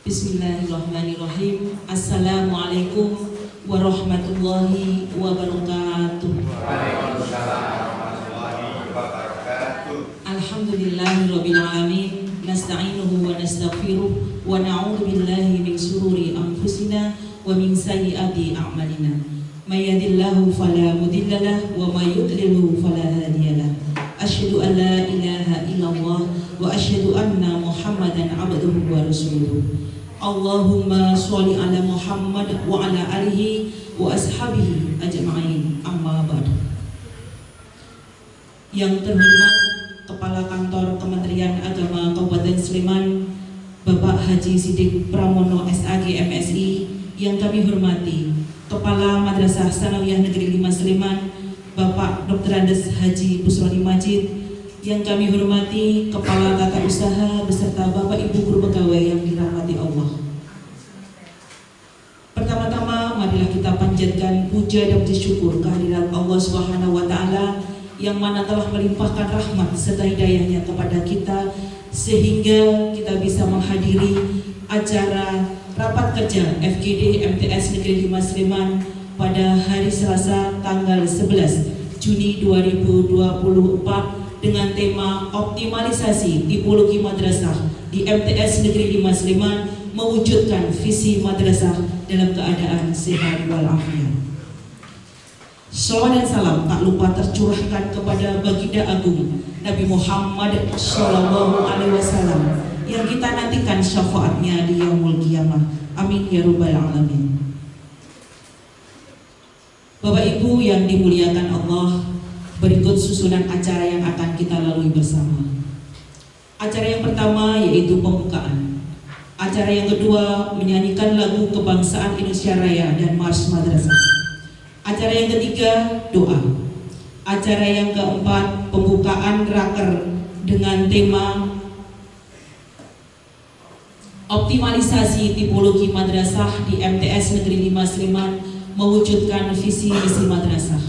Bismillahirrahmanirrahim. Assalamualaikum warahmatullahi wabarakatuh. Waalaikumsalam warahmatullahi wabarakatuh. Alhamdulillahirabbil alamin. Nasta'inuhu wa nastaghfiruh wa na'udzu billahi min shururi anfusina wa min sayyiati a'malina. May yahdihillahu fala mudilla lahu wa may yudlilhu fala hadiya lahu. Asyhadu an la ilaha illallah wa asyhadu anna Muhammadan abduhu wa rasuluh. Allahumma sholli ala Muhammad wa ala alihi wa ashabihi ajma'in. Amma ba'du. Yang terhormat Kepala Kantor Kementerian Agama Kabupaten Sleman, Bapak Haji Sidik Pramono SAG MSI, yang kami hormati Kepala Madrasah Sanawiyah Negeri 5 Sleman, Bapak Dr. Andes Haji Busroni Majid, yang kami hormati Kepala Tata Usaha beserta Bapak Ibu Guru Pegawai yang dirahmati Allah. Pertama-tama marilah kita panjatkan puja dan puji syukur kehadirat Allah Subhanahu wa taala yang mana telah melimpahkan rahmat serta hidayahnya kepada kita sehingga kita bisa menghadiri acara rapat kerja FGD MTS Negeri 5 Sleman pada hari Selasa tanggal 11 Juni 2024 dengan tema optimalisasi tipologi madrasah di MTS Negeri 5 Sleman mewujudkan visi madrasah dalam keadaan sehat walafiat. Shalawat dan salam tak lupa tercurahkan kepada Baginda Agung Nabi Muhammad Shallallahu Alaihi Wasallam yang kita nantikan syafaatnya di yaumul qiyamah. Amin ya rabbal alamin. Bapak Ibu yang dimuliakan Allah, berikut susunan acara yang akan kita lalui bersama. Acara yang pertama yaitu pembukaan. Acara yang kedua menyanyikan lagu kebangsaan Indonesia Raya dan Mars Madrasah. Acara yang ketiga doa. Acara yang keempat pembukaan raker dengan tema optimalisasi tipologi madrasah di MTS Negeri 5 Sleman mewujudkan visi misi madrasah.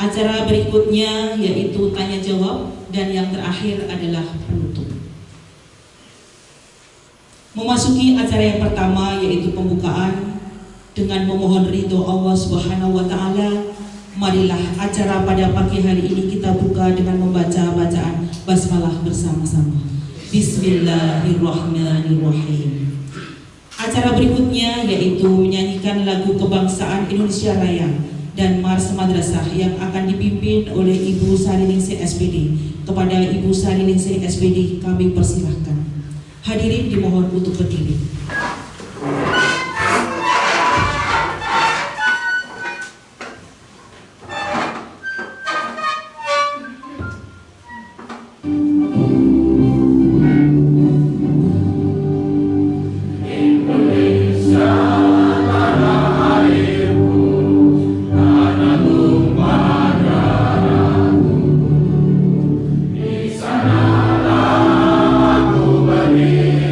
Acara berikutnya yaitu tanya jawab dan yang terakhir adalah penutup. Memasuki acara yang pertama yaitu pembukaan dengan memohon ridho Allah Subhanahu wa taala, marilah acara pada pagi hari ini kita buka dengan membaca bacaan basmalah bersama-sama. Bismillahirrahmanirrahim. Acara berikutnya yaitu menyanyikan lagu kebangsaan Indonesia Raya dan Mars Madrasah yang akan dipimpin oleh Ibu Sariningsih SPD. Kepada Ibu Sariningsih SPD kami persilahkan. Hadirin dimohon untuk berdiri. Di sanalah aku berdiri.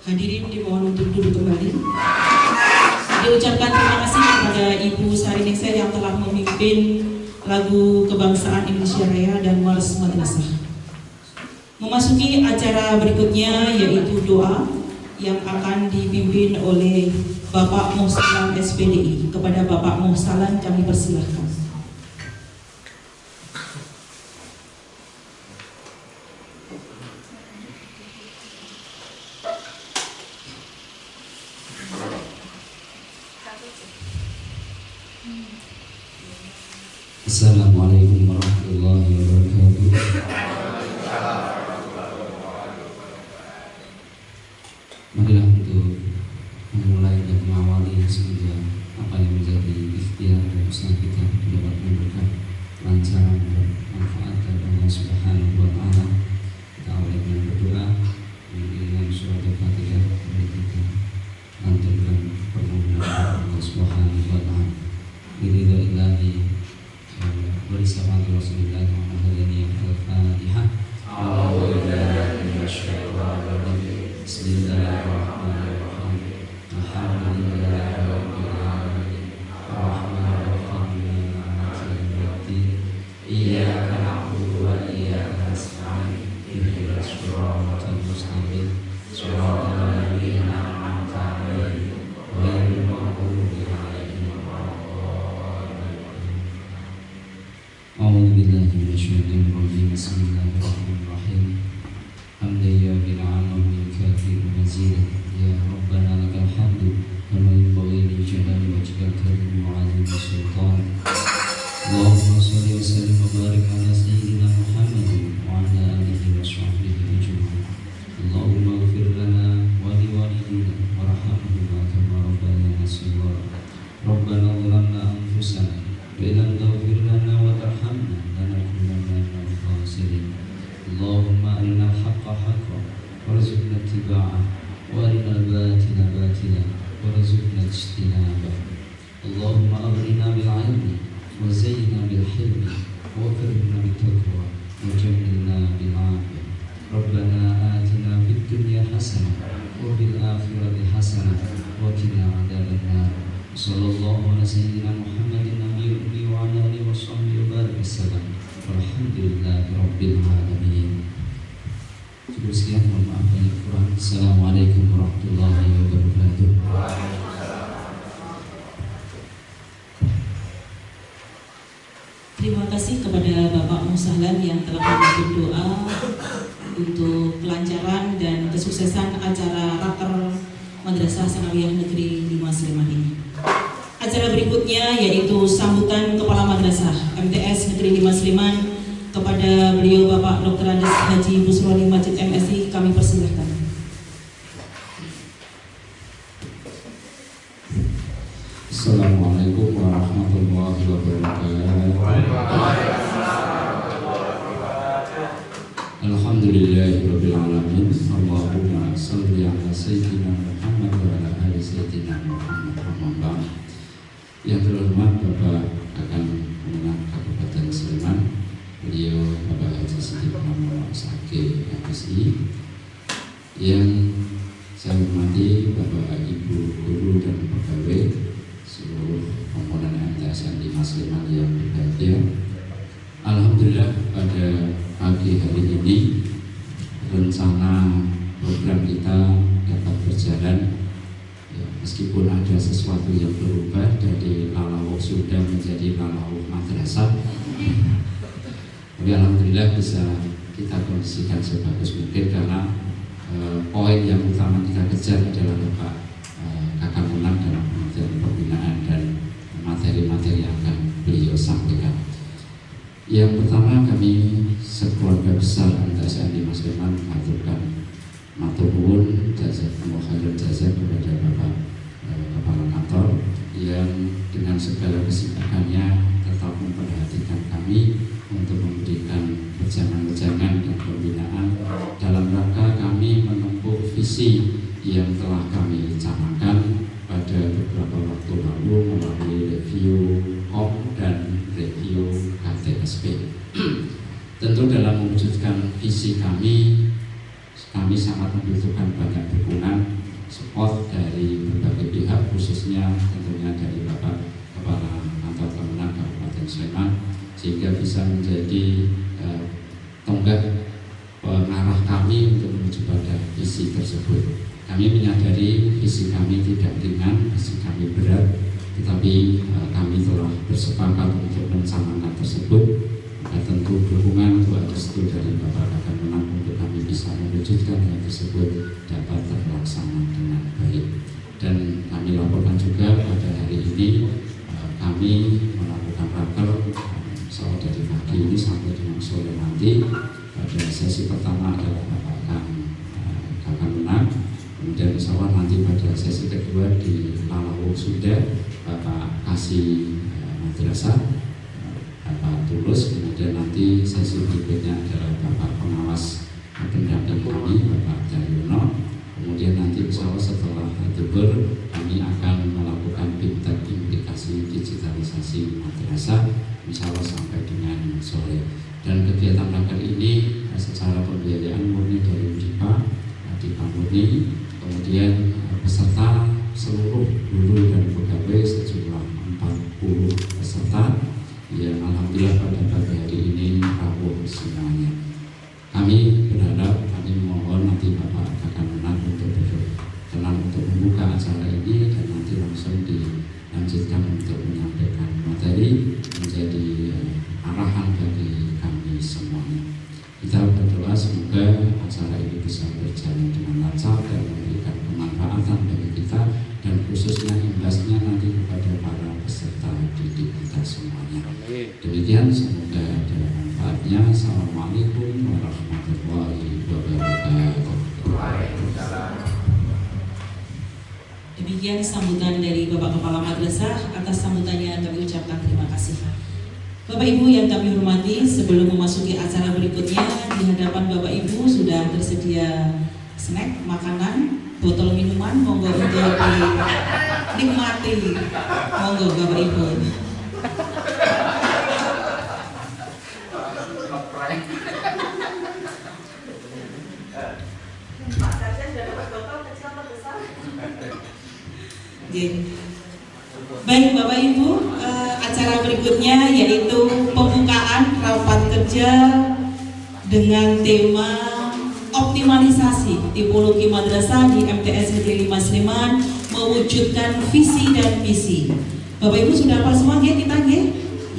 Hadirin dimohon untuk duduk kembali. Diucapkan terima kasih kepada Ibu Sari Ningsih yang telah memimpin lagu kebangsaan Indonesia Raya dan Mars Madrasah. Memasuki acara berikutnya yaitu doa yang akan dipimpin oleh Bapak Muhsalan SPDI. Kepada Bapak Muhsalan kami persilahkan. Assalamualaikum warahmatullahi wabarakatuh. Marilah untuk memulai dan mengawali semoga apa yang menjadi ikhtiar dan usaha kita dapat memberikan lancaran dan manfaat dari Allah Subhanahu wa Ta'ala. Kita awali dengan berdoa dengan surat Al-Fatihah, mari kita lantunkan permohonan Allah Subhanahu wa Ta'ala. Biridha ilahi Berisawati Rasulullah Muhammad Al-Fatihah. Bismillahirrahmanirrahim. Alhamdulillahirabbil alamin. Arrahmanirrahim. Maliki yaumiddin. Iyyaka na'budu wa iyyaka nasta'in. Ihdinas siratal mustaqim. Siratal ladzina an'amta 'alaihim ghairil maghdubi 'alaihim waladdallin. A'udzu billahi minasyaitonir rajim. Bismillahirrahmanirrahim. Hamdan ya bil alamin kafiru mazidah. Ya Rabbana lakal hamdu kama yanbaghi li jalali wajhikal karim wa 'azimi sultan. Allahumma shalli wa sallim wa barik ala sayyidina Muhammadin wa ala alihi wa sahbihi ajma'in. Allahumma ighfir lana wa li walidina warhamhuma kama rabbayana shaghira. Rabbana zalamna anfusana wa illam taghfir lana wa tarhamna lanakunanna minal khasirin. Allahumma arina al-haqqa haqqan warzuqna ittiba'ah wa arina al-batila batilan warzuqna ijtinabah. Allahumma aghnina bil 'ilmi wa zayyinna bil hilmi wa akrimna bit taqwa wa jammilna bil 'afiyah. Rabbana atina fid dunya hasanah wa fil akhirati hasanah wa qina adzabannar. Sallallahu ala sayyidina Muhammadin nabiyil ummi wa ala alihi wa sahbihi wa barik wasallam. Alhamdulillahi rabbil alamin. Cukup sekian, mohon maaf banyak kurang. Assalamualaikum warahmatullahi wabarakatuh. Terima kasih kepada Bapak Muhsalan yang telah memimpin doa untuk kelancaran dan kesuksesan acara Raker Madrasah Sanawiyah Negeri 5 Sleman ini. Acara berikutnya yaitu sambutan Kepala Madrasah MTS Negeri 5 Sleman kepada beliau Bapak Dr. Andes Haji Busroni Majid MSI, kami persilahkan. Assalamualaikum warahmatullahi wabarakatuh. Alhamdulillahirabbil alamin. Allahumma shalli ala sayyidina Muhammad wa ala ali sayyidina Muhammad. Yang terhormat Bapak Kakang Pemenang Kabupaten Sleman, beliau Bapak Haji Siti Muhammad Sake MSI. Yang saya hormati Bapak Ibu guru dan pegawai seluruh komponen MTS 5 Sleman yang berbahagia. Alhamdulillah pada pagi hari ini rencana program kita dapat berjalan. Meskipun ada sesuatu yang berubah dari lalawuh sudah menjadi lalawuh madrasah, tapi alhamdulillah bisa kita kondisikan sebagus mungkin karena poin yang utama kita kejar adalah Bapak Kakang Menang dalam pengertian pembinaan dan materi-materi yang akan beliau sampaikan. Yang pertama, kami sekeluarga besar MTS 5 Sleman mengaturkan matur nuwun jazakumullah khairan jazak kepada Bapak Kepala Kantor yang dengan segala kesibukannya tetap memperhatikan kami untuk memberikan wejangan-wejangan dan pembinaan dalam rangka kami menempuh visi yang telah kami canangkan pada beberapa waktu lalu melalui review KOM dan review KTSP. Tentu dalam mewujudkan visi kami sangat membutuhkan banyak dukungan support dari berbagai pihak, khususnya tentunya dari Bapak Kepala Kantor Kemenang Kabupaten Sleman, sehingga bisa menjadi tonggak pengarah kami untuk menuju pada visi tersebut. Kami menyadari visi kami tidak ringan, visi kami berat, tetapi kami telah bersepakat untuk mencanangkan tersebut. Maka tentu dukungan doa restu dari Bapak Kamenang untuk kami bisa mewujudkan hal tersebut dapat terlaksana dengan baik. Dan kami laporkan juga pada hari ini kami melakukan raker soal dari pagi ini sampai dengan sore nanti. Pada sesi pertama adalah Bapak Kamenang, kemudian insya Allah nanti pada sesi kedua di Lalawu sudah Bapak Kasih Madrasah, Bapak Tulus, kemudian nanti sesi berikutnya adalah Bapak Pengawas pendamping kami, Bapak Daryono. Kemudian nanti insya Allah setelah Duhur kami akan melakukan bintang implikasi digitalisasi madrasah, insya Allah sampai dengan sore. Dan kegiatan raker ini secara pembiayaan murni dari Dipa murni, kemudian peserta seluruh guru dan pegawai sejumlah 40 peserta yang alhamdulillah pada pagi hari ini rawuh semuanya. Kami berharap, kami mohon nanti Bapak Kamenang untuk berkenan untuk membuka acara ini dan nanti langsung dilanjutkan untuk menyampaikan materi menjadi arahan bagi kami semuanya. Kita berdoa semoga acara ini bisa berjalan dengan lancar dan memberikan kemanfaatan bagi kita dan khususnya imbasnya nanti kepada para peserta didik kita semuanya. Demikian, semoga ada manfaatnya. Assalamualaikum warahmatullahi wabarakatuh. Demikian sambutan dari Bapak Kepala Madrasah. Atas sambutannya kami ucapkan terima kasih. Bapak Ibu yang kami hormati, sebelum memasuki acara berikutnya, di hadapan Bapak Ibu sudah tersedia snack, makanan, botol minuman, monggo untuk dinikmati. Monggo Bapak Ibu. Baik Bapak Ibu, acara berikutnya yaitu pembukaan rapat kerja dengan tema optimalisasi tipologi madrasah di MTS Negeri 5 Sleman mewujudkan visi dan misi. Bapak Ibu sudah hafal semua nggih kita nggih?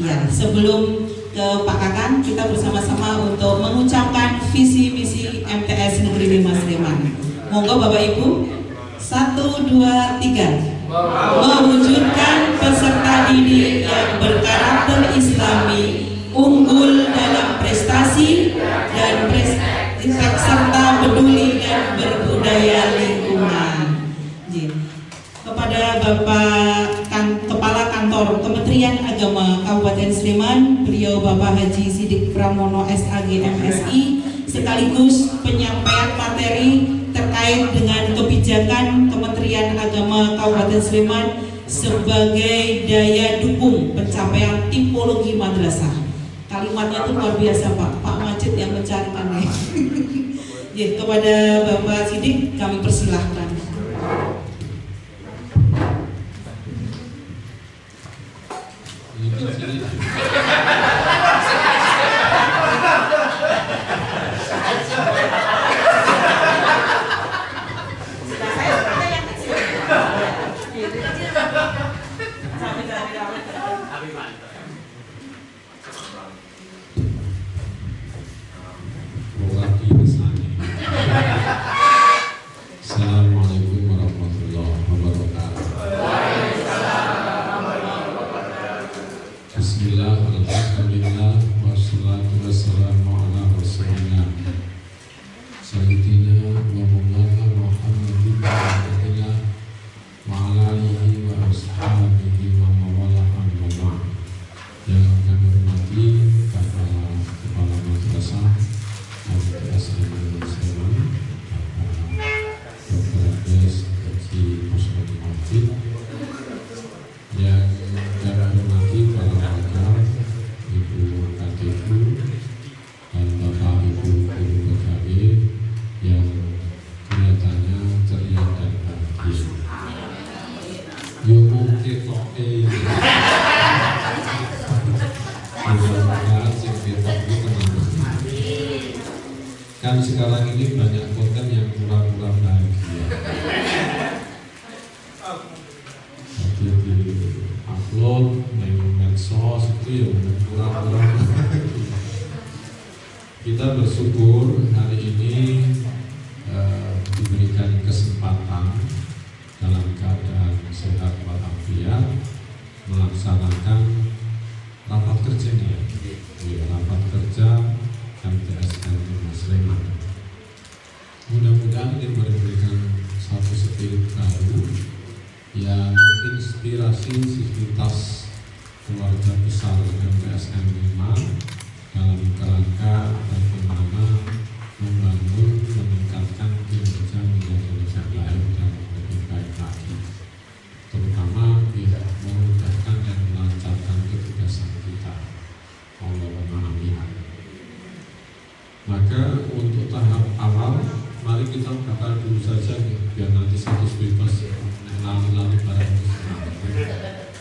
Ya, sebelum ke Pak Kakang kita bersama-sama untuk mengucapkan visi misi MTS Negeri 5 Sleman. Monggo Bapak Ibu. 1, 2, 3. Mewujudkan peserta didik yang berkarakter Islami, unggul dalam prestasi dan serta peduli dan berbudaya lingkungan. Kepada Bapak Kepala Kantor Kementerian Agama Kabupaten Sleman, beliau Bapak Haji Sidik Pramono SAG MSI, sekaligus penyampaian materi terkait dengan kebijakan Kementerian Agama Kabupaten Sleman sebagai daya dukung pencapaian tipologi madrasah. Kalimatnya itu luar biasa Pak Majid yang mencarikannya. Ya, kepada Bapak Sidik kami persilahkan. Assalamualaikum sekarang ini banyak konten yang pura-pura bahagia. Jadi di upload di medsos itu ya pura-pura. Kita bersyukur hari ini diberikan kesempatan dalam keadaan sehat walafiat melaksanakan rapat kerja rapat kerja MTSN Sleman. Mudah-mudahan ini memberikan satu spirit baru yang menginspirasi sivitas keluarga besar MTSN 5 dalam kerangka bagaimana membangun, meningkatkan kinerja menjadi lebih baik dan lebih baik lagi, terutama tidak memudahkan dan melancarkan ketugasan kita. Allahumma amin. Maka untuk tahap awal, mari kita bakal dulu saja biar nanti satu bebas lalu-lalu barang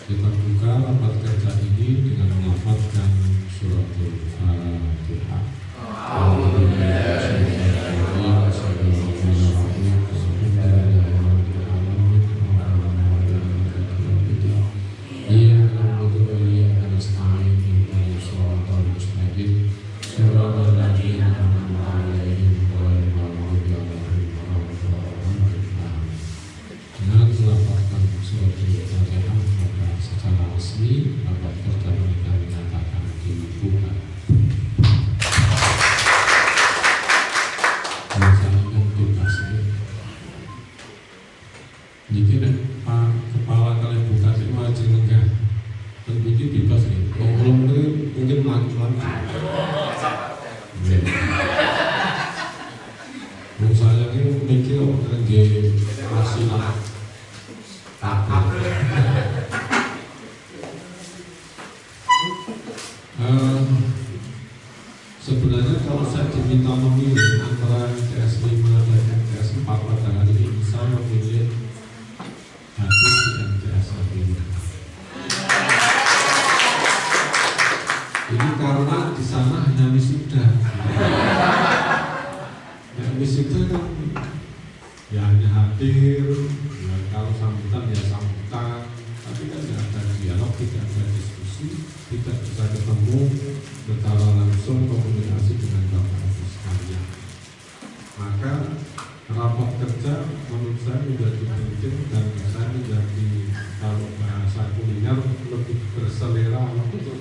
kita buka rapat kerja ini dengan melafazkan suratul Fatihah. Sebenarnya kalau saya diminta memilih antara MTS 5 dan MTS 4 pada hari ini, saya memilih hadir di MTS 5. Ini karena di sana hanya wisuda. Ya wisuda kan ya hanya hadir, ya kalau sambutan ya sambutan, tapi kan tidak ada dialog, tidak ada diskusi, tidak bisa ketemu secara langsung komunikasi dengan Bapak Ibu sekalian. Maka rapat kerja menurut saya menjadi penting dan saya menjadi, kalau bahasa kuliner, lebih berselera untuk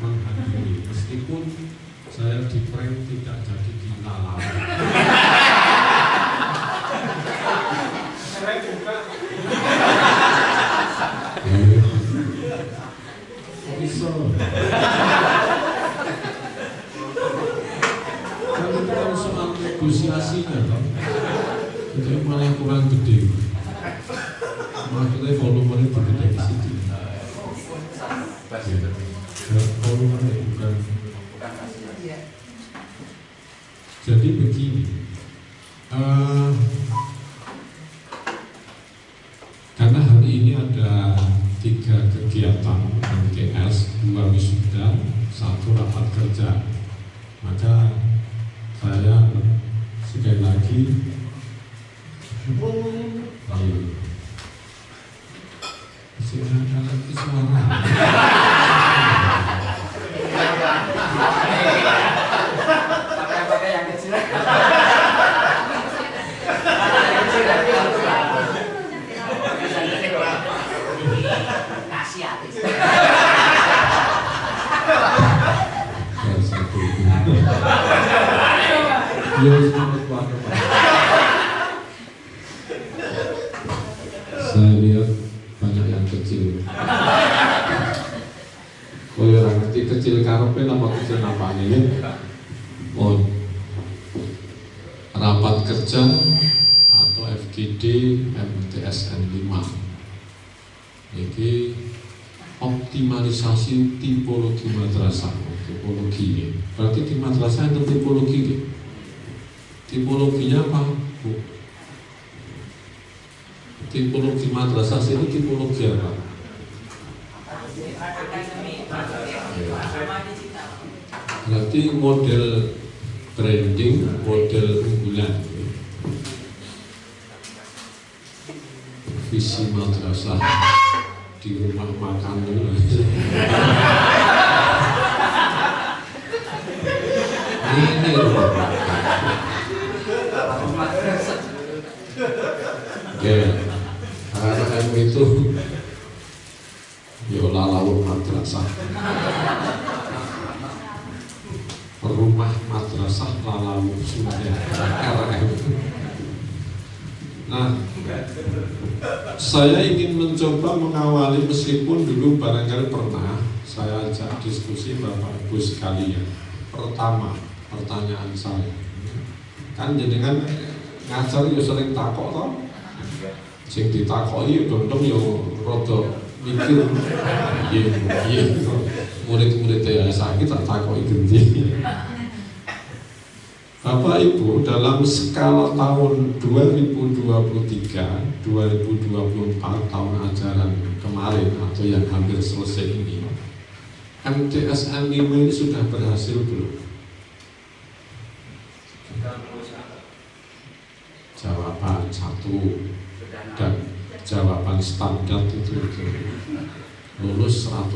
menghadiri, meskipun saya di prank tidak jadi dilalui. Saya juga. Bisa. Kalau kita soal negosiasinya, itu malah kurang gede. Maksudnya volumenya berbeda di situ. Volumenya bukan. Jadi begini. Karena hari ini ada 3 kegiatan MTS, 2 wisuda, 1 rapat kerja, maka saya sekali lagi suara. Pakai yang kecil. Saya lihat banyak yang kecil. Oh ya, kecil karepe apa kecil napane ya? Oh, rapat kerja atau FGD MTSN 5. Jadi optimalisasi tipologi madrasah. Tipologi, berarti di madrasah itu tipologi. Tipologinya apa, Bu? Tipologi madrasah ini tipologi apa? Berarti model branding model unggulan. Visi madrasah di rumah makan dulu. Ini rumah makan. Oke, karena itu yola lalu madrasah. Rumah madrasah lalu sudah RM. Nah, saya ingin mencoba mengawali meskipun dulu barangkali pernah saya ajak diskusi Bapak Ibu sekalian. Pertama, pertanyaan saya, kan jenengan ngajar yo sering takok toh, sing ditakoki dondong yo rada mikir, iya, murid-murid ya sakit tak takoki gendi. Bapak Ibu, dalam skala tahun 2023-2024 tahun ajaran kemarin atau yang hampir selesai ini, MTSN 5 ini sudah berhasil belum? Jawaban satu dan jawaban standar itu lulus 100%.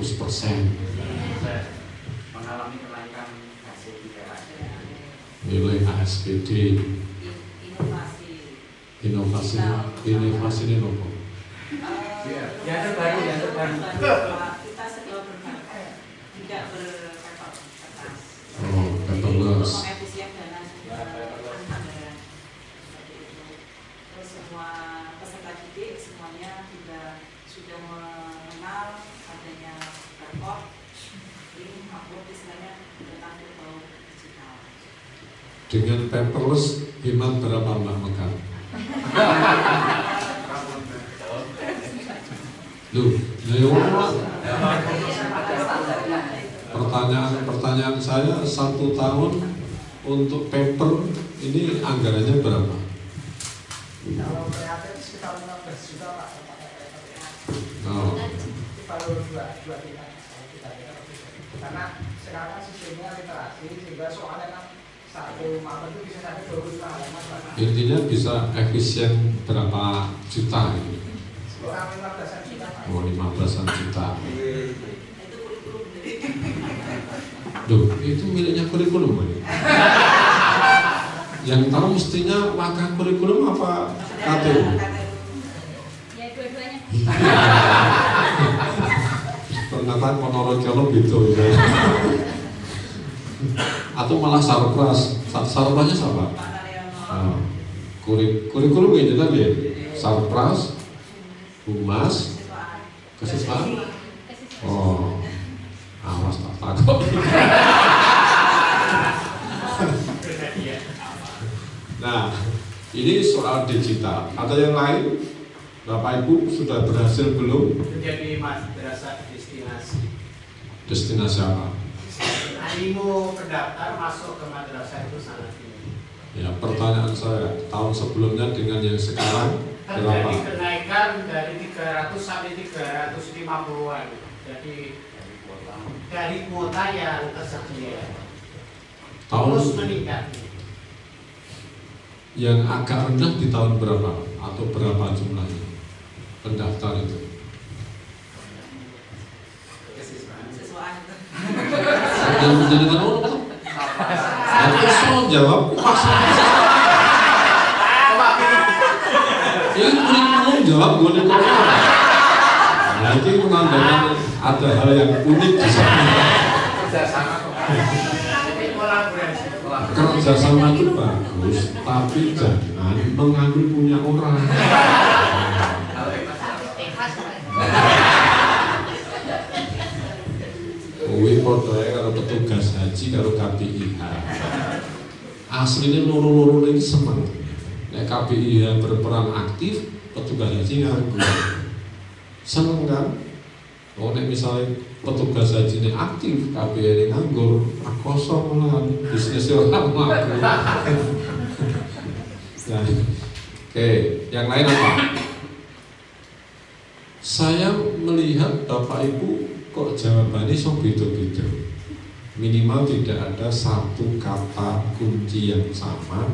Mengalami kenaikan hasil Nilai ASPD inovasi ini apa? Ya terbaru. Kita setelah berbakat tidak berpatok kertas. Oh, paperless. Mengefisien dana anggaran seperti itu. Terus semua peserta didik semuanya juga sudah mengenal adanya barcode, link, upload istilahnya tentang berbau digital. Dengan paperless iman berapa Mbak Mekar? Pertanyaan saya 1 tahun untuk paper ini anggarannya berapa? Kalau kreatif sekitar 15 juta Pak, pakai paper. Oh. Baru dua karena sekarang sistemnya literasi sehingga soalnya kan satu mapel itu bisa sampai 20 halaman Pak. Intinya bisa efisien berapa juta ini? Sekitar 15 juta Pak. Oh, 15-an juta. Duh, itu miliknya kurikulum ini. Yang tahu mestinya wakah kurikulum apa KTU? Ya dua-duanya. Ternyata Ponorogo gitu ya. Atau malah sarpras. Sarprasnya siapa? Kurikulum itu tadi ya. Sarpras, humas, kesiswaan. Oh, awas tak takut. Nah, ini soal digital. Ada yang lain? Bapak Ibu sudah berhasil belum? Menjadi madrasah destinasi. Destinasi apa? Animo pendaftar masuk ke madrasah itu sangat tinggi. Ya, pertanyaan saya, tahun sebelumnya dengan yang sekarang berapa? Terjadi kenaikan dari 300 sampai 350-an. Jadi dari kuota yang tersedia terus meningkat. Yang agak rendah di tahun berapa? Atau berapa jumlahnya pendaftar itu? Siswaan itu. Yang menjadikan orang soal jawab ini kurikulum jawab gue di korban. Nah, ini menandakan ada hal yang unik di sana. Kerjasama itu bagus, tapi jangan mengambil punya orang. Kuwi padha karo petugas haji karo KPIH. Aslinya loro-loro ini seneng. Nek KPIH berperan aktif, petugas haji nganggur. Seneng kan? Oh, nek misalnya petugas haji ini aktif, KPIH ini nganggur, kosong lah, bisnisnya orang nganggur. Nah, oke, yang lain apa? Saya melihat Bapak Ibu kok jawabannya so beda-beda. minimal tidak ada satu kata kunci yang sama.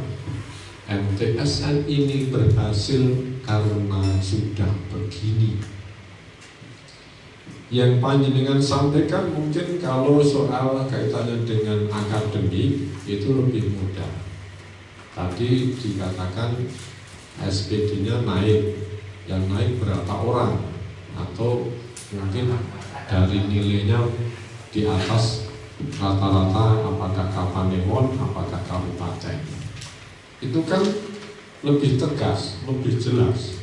MTSN ini berhasil karena sudah begini. Yang panjenengan sampaikan mungkin kalau soal kaitannya dengan akademik itu lebih mudah. Tadi dikatakan SPD-nya naik, yang naik berapa orang, atau mungkin dari nilainya di atas rata-rata apakah Kapanewon, apakah kabupaten. Itu kan lebih tegas, lebih jelas.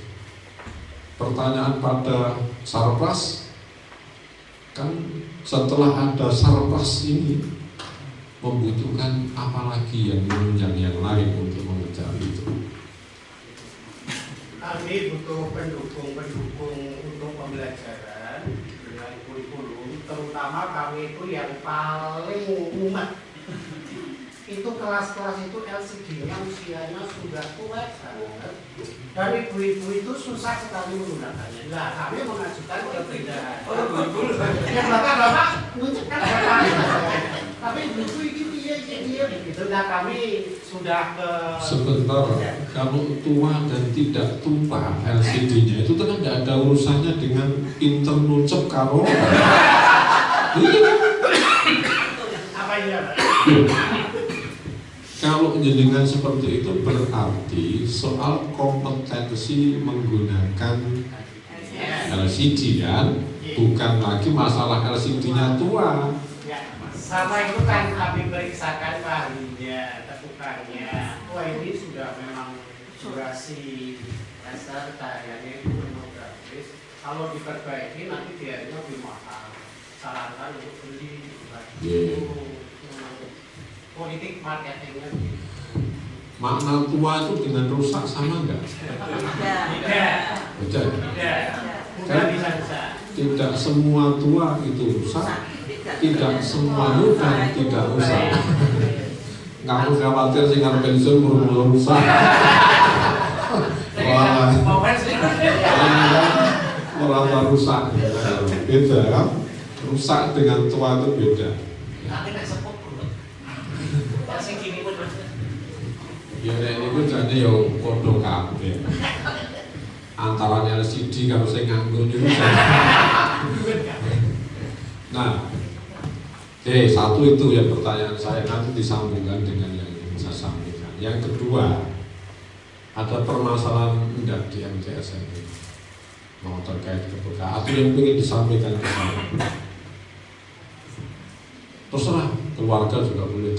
Pertanyaan pada Sarpras, kan setelah ada Sarpras ini membutuhkan apa lagi yang menunjang yang lain untuk mengejar itu? Kami butuh pendukung untuk pembelajaran dengan kurikulum, terutama kami itu yang paling umat. Itu kelas-kelas itu LCD-nya usianya sudah tua banget, dan ibu-ibu itu susah sekali menggunakannya. Nah, kami mengajukan perbedaan. Yang bapak mengucapkan tapi ibu-ibu ini dia begitu. Nah, kami sudah ke sebentar, kalau tua dan tidak tua LCD-nya itu kan tidak ada urusannya dengan pinter nucep karo. apa ya? Kalau jenengan seperti itu berarti soal kompetensi menggunakan LCD kan, bukan lagi masalah LCD-nya tua. Ya, sama itu kan kami periksakan bahannya, tepukannya. Wah, ini sudah memang durasi dasar tayangnya itu memang gratis. Kalau diperbaiki nanti biayanya lebih mahal. Sarankan untuk beli politik marketingnya. Makna tua itu dengan rusak sama enggak? Tidak. Mudah bisa. Tidak semua tua itu rusak, tidak semua muda tidak rusak. Kamu khawatir sih kalau pensiun murmur rusak. Wah, merasa rusak. Beda kan? Rusak dengan tua itu beda. Ya ini pun jadi ya kodoh kabeh. Antara LCD kalau saya nganggo itu. Nah, oke, satu itu ya pertanyaan saya, nanti disambungkan dengan yang saya sampaikan. Yang kedua, ada permasalahan enggak di MTSN ini mau terkait kepekaan atau yang ingin disampaikan ke saya? Terserah, keluarga juga boleh.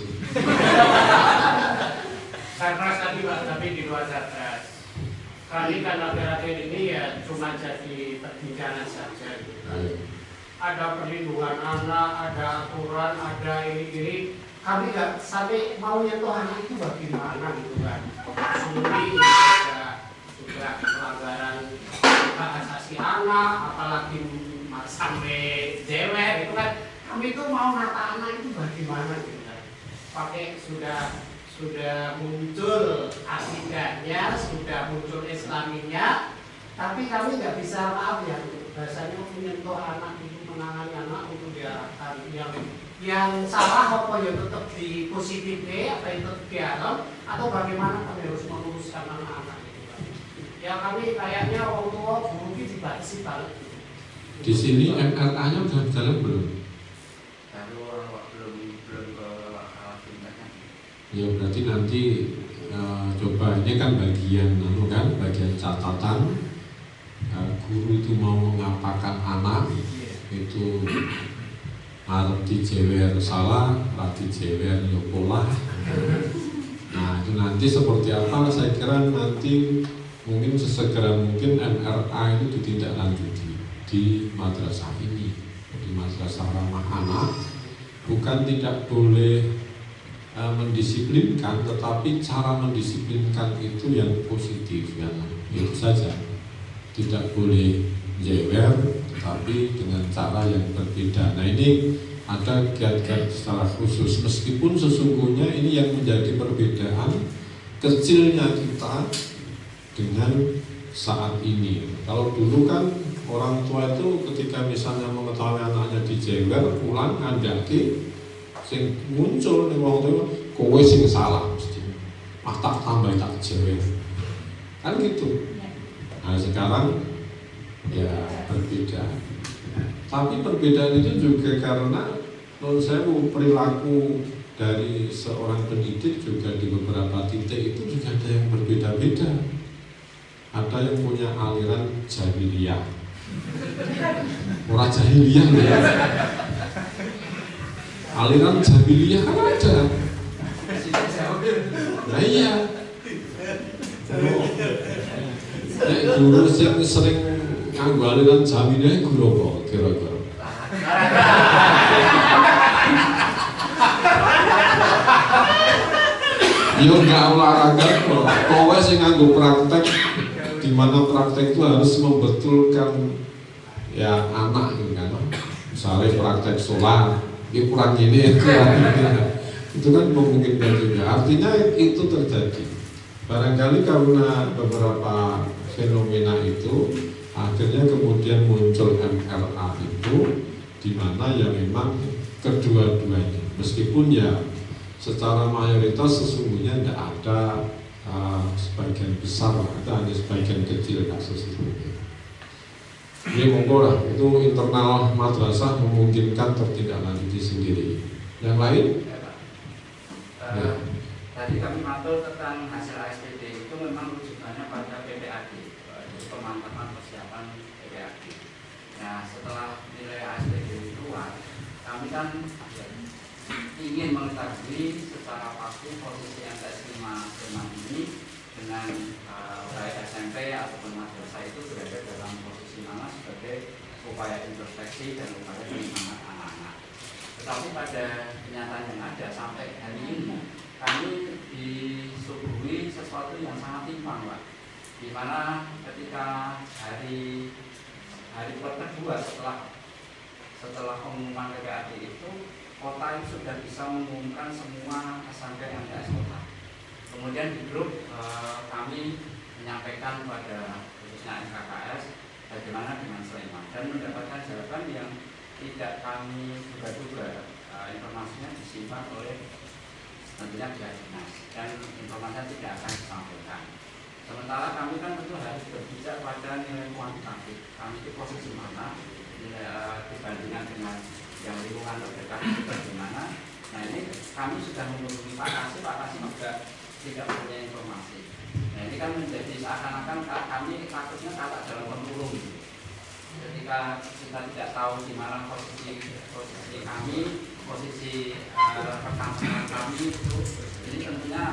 Karena tadi Pak, tapi di luar Sarpras. Kali kan akhir-akhir ini ya cuma jadi perbincangan saja. Gitu. Ada perlindungan anak, ada aturan, ada ini. Kami nggak sampai mau nyentuh anak itu bagaimana gitu kan. Suri juga pelanggaran hak asasi anak, apalagi sampai jewer itu kan. Kami itu mau nata anak itu bagaimana gitu kan. Pakai sudah muncul akidahnya, sudah muncul islaminya, tapi kami nggak bisa, maaf ya, bahasanya menyentuh anak itu, menangani anak untuk diarahkan yang salah apa ya tetap di positif apa itu di alam, atau bagaimana kami harus meluruskan anak-anak itu kan. Ya kami kayaknya orang tua guru ini dibatasi banget. Di sini MRA-nya sudah jalan belum? Ya berarti nanti coba, ini kan bagian bagian catatan guru itu mau mengapakan anak itu harus dijewer salah, harus dijewer yopolah. Nah itu nanti seperti apa? Saya kira nanti mungkin sesegera mungkin MRA itu ditindaklanjuti di madrasah ini, di madrasah ramah anak. Bukan tidak boleh mendisiplinkan, tetapi cara mendisiplinkan itu yang positif ya, itu saja. Tidak boleh jewer, tetapi dengan cara yang berbeda. Nah ini ada kiat-kiat secara khusus, meskipun sesungguhnya ini yang menjadi perbedaan kecilnya kita dengan saat ini. Kalau dulu kan orang tua itu ketika misalnya mengetahui anaknya dijewer, pulang ngandaki, Sing muncul ning wong tuwa kowe sing salah mesti. Ah tak tambah tak jewer. Kan gitu. Nah sekarang ya berbeda. Tapi perbedaan itu juga karena menurut saya perilaku dari seorang pendidik juga di beberapa titik itu juga ada yang berbeda-beda. Ada yang punya aliran jahiliyah. Orang jahiliyah ya. Aliran jahiliyah kan ada. Nah iya. Guru yang sering nganggo aliran jahiliyah guru apa kira-kira? Yo nggak olahraga kok. Kowe sing nganggo praktek, di mana praktek itu harus membetulkan ya anak gitu kan. Misalnya praktek sholat, ini kurang ini, kurang ini. Itu kan memungkinkan juga. Artinya itu terjadi. Barangkali karena beberapa fenomena itu, akhirnya kemudian muncul MLA itu, di mana ya memang kedua-duanya, meskipun ya secara mayoritas sesungguhnya tidak ada sebagian besar, ada hanya sebagian kecil kasus itu. Ini monggo lah, itu internal madrasah memungkinkan tertindaklanjuti sendiri. Yang lain? Ya. Tadi kami matur tentang hasil ASPD itu memang rujukannya pada PPAD, jadi pemantapan persiapan PPAD. Nah setelah nilai ASPD keluar, kami kan ingin mengetahui secara pasti posisi MTS 5 ini dengan baik SMP ataupun madrasah itu berada dalam posisi mana sebagai upaya introspeksi dan upaya pengembangan anak-anak. Tetapi pada kenyataan yang ada sampai hari ini kami disuguhi sesuatu yang sangat timpang, Pak. Di mana ketika hari kedua setelah pengumuman PPAD itu kota itu sudah bisa mengumumkan semua SMP MTS kota. Kemudian di grup kami menyampaikan pada khususnya MKKS bagaimana dengan Sleman dan mendapatkan jawaban yang tidak kami duga-duga. Informasinya disimpan oleh tentunya pihak dinas dan informasinya tidak akan disampaikan. Sementara kami kan tentu harus berbicara pada nilai kuantitatif. Kami di posisi mana dibandingkan dengan yang lingkungan terdekat itu bagaimana. Nah ini kami sudah menghubungi Pak Kasih juga tidak punya informasi. Nah ini kan menjadi seakan-akan kami takutnya kalah dalam pemulung. Ketika kita tidak tahu di mana posisi kami, posisi rekan-rekan kami itu, jadi tentunya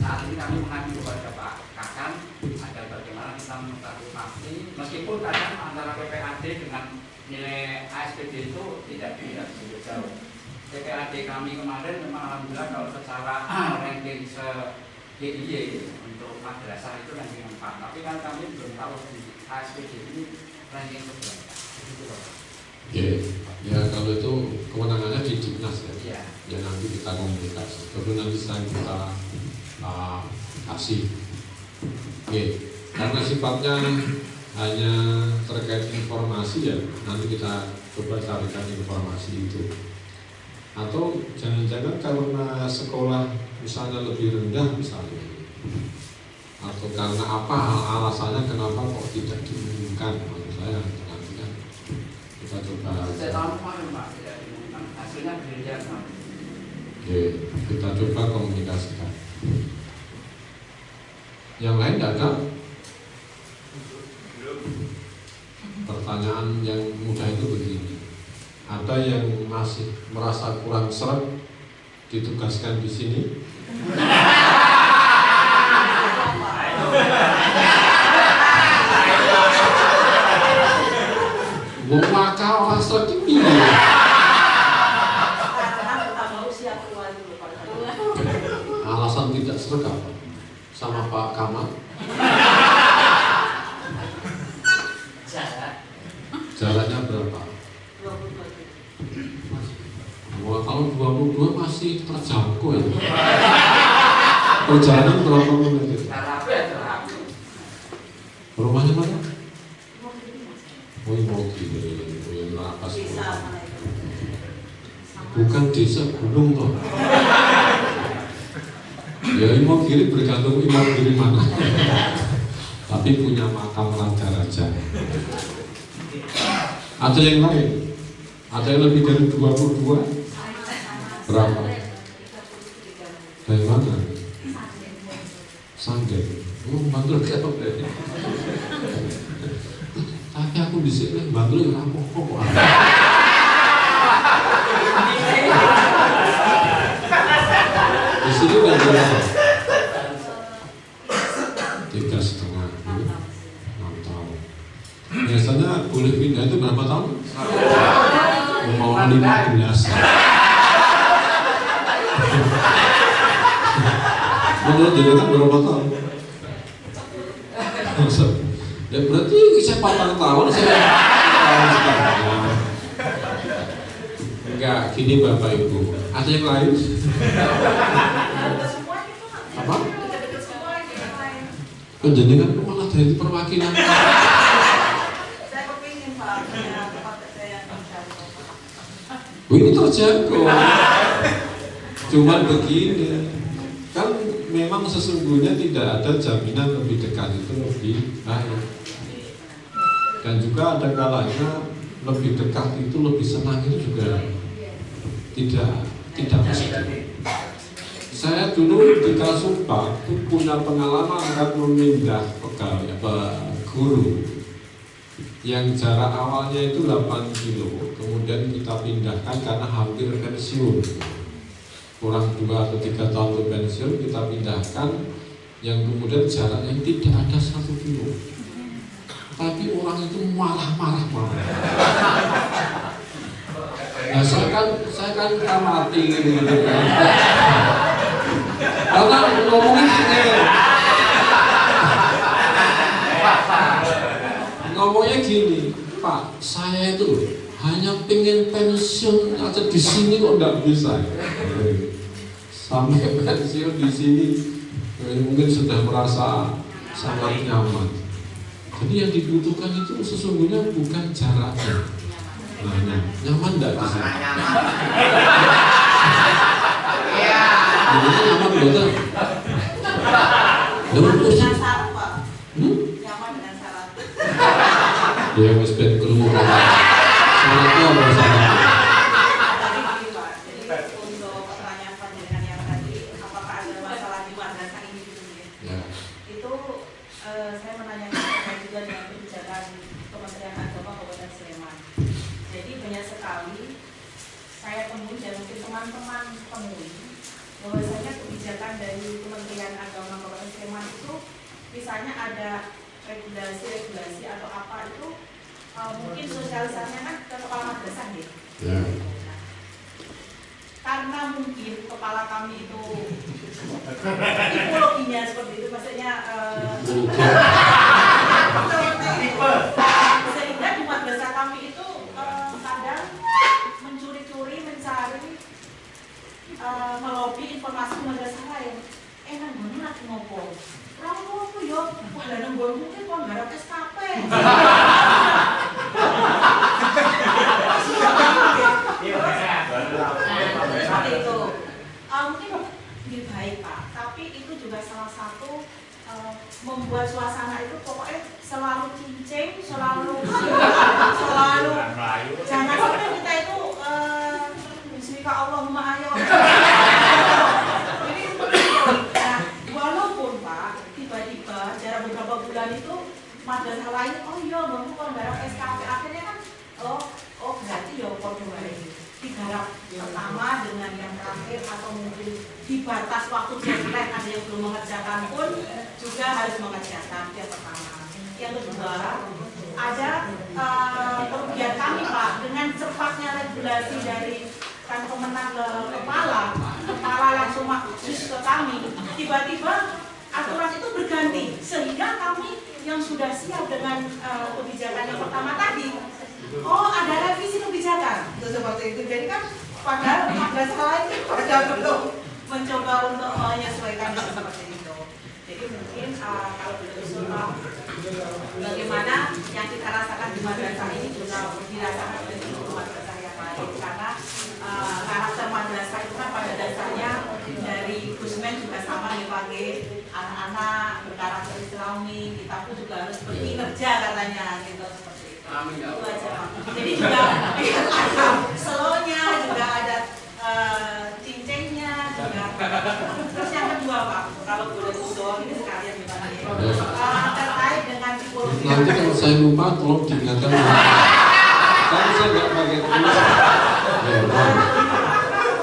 saat ini kami mengadu kepada Pak Kakan agar bagaimana kita mengetahui pasti, meskipun kadang antara PPAD dengan nilai ASPD itu tidak jauh. PPAD kami kemarin memang alhamdulillah kalau secara ranking DIY untuk madrasah itu ranking 4, tapi kan kami belum tahu di ASPD ini ranking berapa. Oke, ya kalau itu kewenangannya di Dinas ya. Iya. Ya nanti kita komunikasi. Terus nanti saya kita kasih. Oke, karena sifatnya hanya terkait informasi ya, nanti kita coba carikan informasi itu. Atau jangan-jangan karena sekolah misalnya lebih rendah misalnya, atau karena apa alasannya kenapa kok tidak diumumkan? Menurut saya nanti kan kita coba. Saya tahun kemarin Pak tidak diumumkan, hasilnya berbeda. Oke, kita coba komunikasikan. Yang lain tidak ada? Pertanyaan yang mudah itu begini. Ada yang masih merasa kurang seret ditugaskan di sini? Wong maka orang seret ini. Alasan tidak seret apa? Sama Pak Kamal? Jaraknya berapa? 22. Wah, kalau 22 masih terjangkau ya. Perjalanan berapa menit? Rumahnya mana? Oh, mau gini, apa sih? bukan desa gunung toh. Ya Imogiri bergantung Imogiri mana. Tapi punya makam raja-raja. Ada yang lain? Ada yang lebih dari 22? Berapa? Dari mana? Sanggen. Oh, Bantul kayak apa? Tapi aku di sini Bantul yang apa-apa. Di sini udah berapa? 3,5, 6 tahun. Biasanya boleh pindah itu berapa tahun? Mau 15. Menurut dia kan berapa tahun? Ya berarti saya 4 tahun saya tahun. Enggak, gini Bapak Ibu. Ada yang lain? Apa? Penjenengan malah dari perwakilan. Saya kepingin Pak, tempat saya yang terjangkau. Ini terjangkau. Cuman begini, kan memang sesungguhnya tidak ada jaminan lebih dekat itu lebih baik. Dan juga ada kalanya lebih dekat itu lebih senang itu juga tidak pasti. Saya dulu di Kasumpa itu punya pengalaman akan memindah guru yang jarak awalnya itu 8 kilo, kemudian kita pindahkan karena hampir pensiun, kurang 2 atau 3 tahun ke pensiun, kita pindahkan yang kemudian jaraknya tidak ada 1 kilo, tapi orang itu marah-marah. Nah, saya kan amati gitu kan. Karena ngomongnya gini, Pak, saya itu hanya pengen pensiun aja di sini kok nggak bisa. Sampai pensiun di sini mungkin sudah merasa sangat nyaman. Jadi yang dibutuhkan itu sesungguhnya bukan jaraknya. Nah, nyaman enggak di sini? Iya. Nyaman betul. Dengan syarat Pak. Nyaman dengan syarat. Ya Mas Ben kerungu. Syaratnya apa syaratnya? Tadi gini Pak, jadi untuk pertanyaan panjenengan yang tadi, apakah ada masalah di madrasah ini gitu ya? Itu saya menanyakan terkait juga dengan kebijakan Kementerian Agama Kabupaten Sleman. Jadi banyak sekali saya temui dan mungkin teman-teman temui bahwasanya kebijakan dari Kementerian Agama Kabupaten Sleman itu misalnya ada regulasi atau apa itu mungkin sosialisasinya kan ke kepala madrasah gitu. Ya. Karena mungkin kepala kami itu tipologinya seperti itu, maksudnya sehingga di madrasah kami itu kadang mencuri-curi, mencari, melobi informasi di madrasah lain. Nang ngono lagi ngopo? Ora ngopo yo, wah lah nang ngono mungkin kok garap SKP. Seperti itu. Mungkin lebih baik Pak, tapi itu juga salah satu membuat suasana itu pokoknya selalu cincin, selalu jangan sampai kita itu bismillah Allahumma ayo. Jadi seperti itu. Nah, walaupun Pak tiba-tiba jarak beberapa bulan itu madrasah lain, oh iya baru kalau garap SKP akhirnya kan oh berarti ya podo wae. Digarap pertama dengan yang terakhir atau mungkin di batas waktu deadline ada yang belum mengerjakan pun juga harus mengerjakan yang pertama. Yang kedua ada kerugian kami Pak dengan cepatnya regulasi dari kan pemenang ke kepala langsung maksus ke kami, tiba-tiba aturan itu berganti sehingga kami yang sudah siap dengan kebijakan yang pertama tadi, oh ada revisi kebijakan seperti itu. Jadi kan padahal madrasah lain pada belum mencoba untuk menyesuaikan seperti itu. Jadi mungkin kalau betul-betul bagaimana yang kita rasakan di madrasah ini juga dirasakan di madrasah yang lain karena karakter Gusmen juga sama dipakai anak-anak berkarakter Islami, kita pun juga harus berkinerja katanya gitu seperti itu. Amin ya Itu Allah. aja Pak. Jadi juga ada slow-nya, juga ada cincingnya juga. Terus yang kedua Pak, kalau boleh usul ini sekalian gimana ya? Terkait dengan tipologi. Nanti kalau saya lupa tolong diingatkan. Kan saya nggak pakai tulis.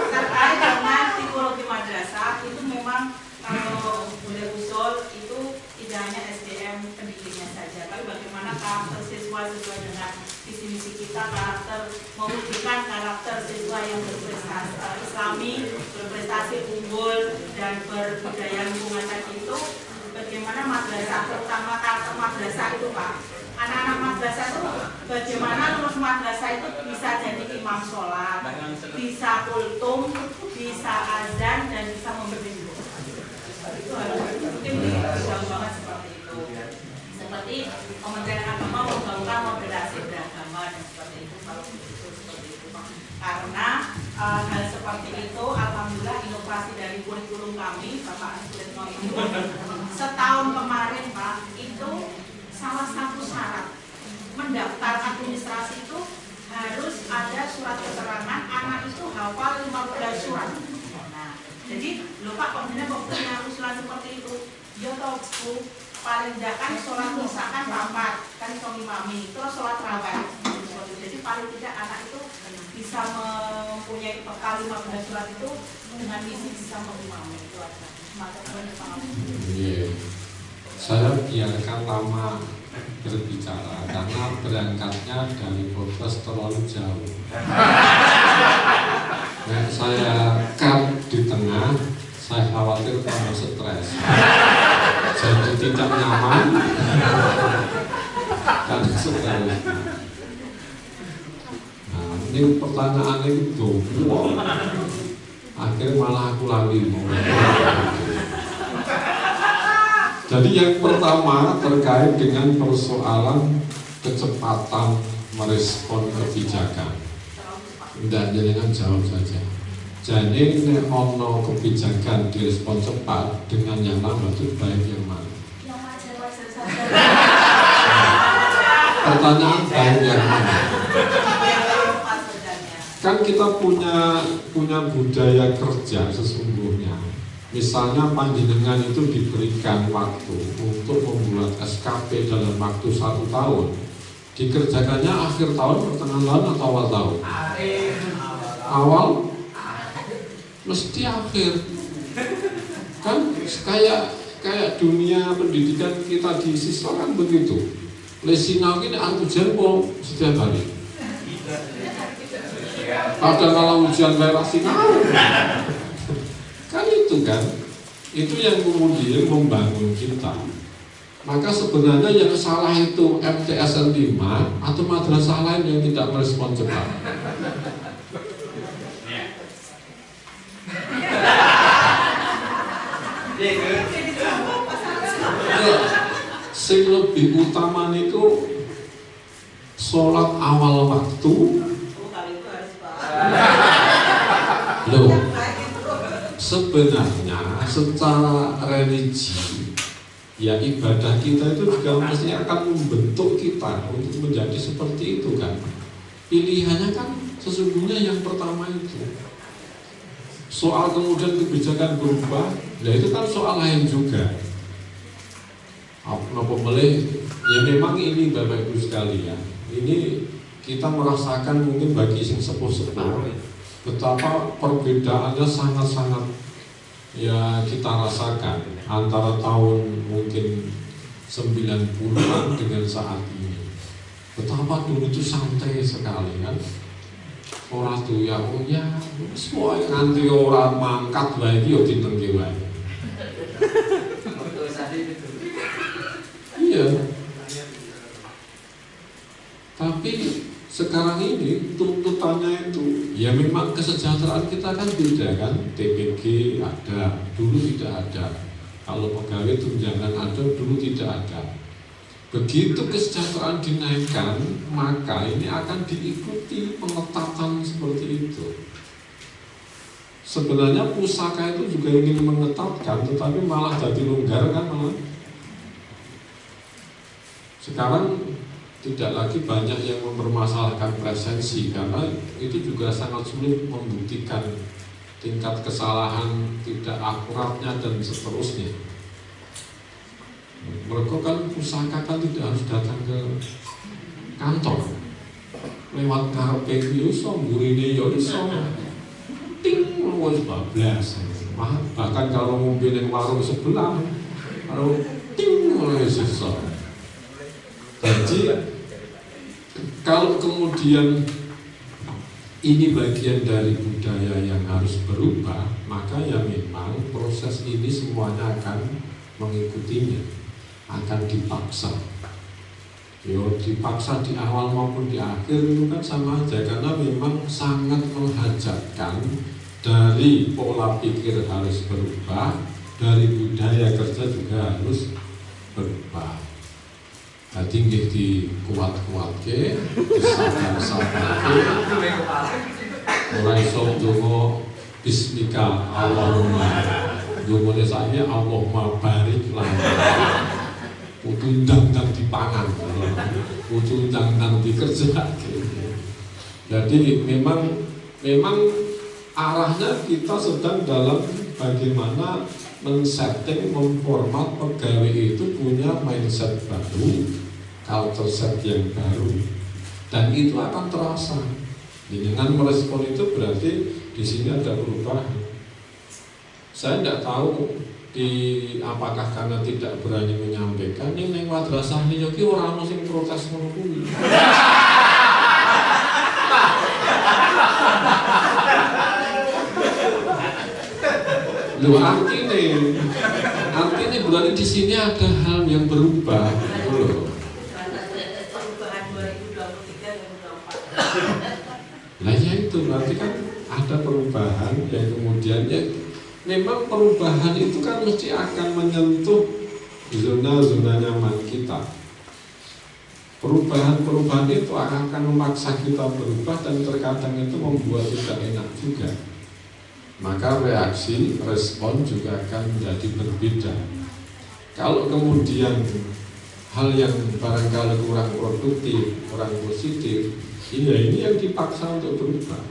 Terkait dengan tipologi madrasah itu memang kalau boleh usul itu tidak hanya SDM pendidiknya saja, tapi bagaimana karakter siswa sesuai dengan visi misi kita, karakter mewujudkan karakter siswa yang berprestasi Islami, berprestasi unggul dan berbudaya lingkungan tadi itu. Bagaimana madrasah, terutama karakter madrasah itu Pak. Anak-anak madrasah itu bagaimana terus madrasah itu bisa jadi imam sholat, bisa kultum, bisa azan dan bisa membimbing. Itu harus mungkin jauh banget seperti itu. Seperti Kementerian Agama membangun moderasi beragama dan seperti itu kalau betul seperti itu Pak. Karena hal seperti itu alhamdulillah inovasi dari kurikulum kami Bapak Asutno itu setahun kemarin Pak itu salah satu syarat mendaftar administrasi itu harus ada surat keterangan anak itu hafal 15 surat. Nah, jadi lho Pak kok punya usulan seperti itu? Ya toh Bu, paling tidak kan sholat misalkan papat kan imami, terus sholat rawat. Jadi paling tidak anak itu bisa mempunyai bekal 15 surat itu dengan misi bisa mengimami itu aja. Iya. Saya biarkan lama berbicara karena berangkatnya dari podcast terlalu jauh. Nah, saya cut di tengah, saya khawatir kamu stres, jadi tidak nyaman dan stres. Nah, ini pertanyaan itu akhirnya malah aku lali mau. Jadi yang pertama terkait dengan persoalan kecepatan merespon kebijakan. Dan jangan jawab saja. Jadi ono kebijakan direspon cepat dengan yang lambat itu baik yang mana? Yang wajar-wajar saja. Pertanyaan baik yang mana? Kan kita punya budaya kerja sesungguhnya. Misalnya panjenengan itu diberikan waktu untuk membuat SKP dalam waktu 1 tahun, dikerjakannya akhir tahun, pertengahan tahun atau awal tahun? Awal? Mesti akhir. Kan kayak dunia pendidikan kita di siswa kan begitu. Lesinau ini ujian kok setiap hari. Padahal kalau ujian daerah sinau. Kan itu kan, itu yang kemudian membangun kita. Maka sebenarnya yang salah itu MTSN 5 atau madrasah lain yang tidak merespon cepat. Sing lebih utama itu sholat awal waktu. Loh, sebenarnya secara religi ya ibadah kita itu juga mesti akan membentuk kita untuk menjadi seperti itu kan. Pilihannya kan sesungguhnya yang pertama itu. Soal kemudian kebijakan berubah, ya itu kan soal lain juga. Apa boleh? Ya memang ini Bapak Ibu sekalian, ini kita merasakan mungkin bagi sing sepuh-sepuh betapa perbedaannya sangat-sangat ya kita rasakan antara tahun mungkin 90-an dengan saat ini. Betapa dulu itu santai sekali kan. Orang tuh ya oh ya semua nganti orang mangkat lagi yo ditengge wae. Iya. Tapi sekarang ini tuntutannya itu ya memang kesejahteraan kita kan beda kan. TPG ada, dulu tidak ada. Kalau pegawai tunjangan ada, dulu tidak ada. Begitu kesejahteraan dinaikkan, maka ini akan diikuti pengetatan seperti itu. Sebenarnya pusaka itu juga ingin mengetatkan, tetapi malah jadi longgar kan malah. Sekarang tidak lagi banyak yang mempermasalahkan presensi karena itu juga sangat sulit membuktikan tingkat kesalahan, tidak akuratnya dan seterusnya. Mereka kan pusaka kan tidak harus datang ke kantor, lewat ngarepe yo iso, mburine yo iso. Ting wis bablas. Bahkan kalau ngombe ning warung sebelah, kalau ting wis iso. Jadi kalau kemudian ini bagian dari budaya yang harus berubah, maka ya memang proses ini semuanya akan mengikutinya, akan dipaksa. Yo dipaksa di awal maupun di akhir itu kan sama aja, karena memang sangat menghajatkan dari pola pikir harus berubah, dari budaya kerja juga harus berubah. Jadi nggih dikuat-kuatke, disabar-sabarke. Ora iso ndonga bismika Allahumma. Ndongane saiki Allahumma barik lana. Kudu ndang-ndang dipangan. Kudu ndang-ndang dikerjake. Jadi memang arahnya kita sedang dalam bagaimana men-setting, memformat pegawai itu punya mindset baru, culture set yang baru, dan itu akan terasa. Dengan merespon itu berarti di sini ada perubahan. Saya tidak tahu apakah karena tidak berani menyampaikan, ini neng madrasah ini yoki orang sing protes ngono kuwi. Lu artinya berarti di sini ada hal yang berubah, gitu loh. Perubahan 2023 2024. Nah ya itu berarti kan ada perubahan yang kemudian ya memang perubahan itu kan mesti akan menyentuh zona-zona nyaman kita. Perubahan itu akan memaksa kita berubah dan terkadang itu membuat tidak enak juga. Maka reaksi, respon juga akan menjadi berbeda. Kalau kemudian hal yang barangkali kurang produktif, kurang positif, ini yang dipaksa untuk berubah.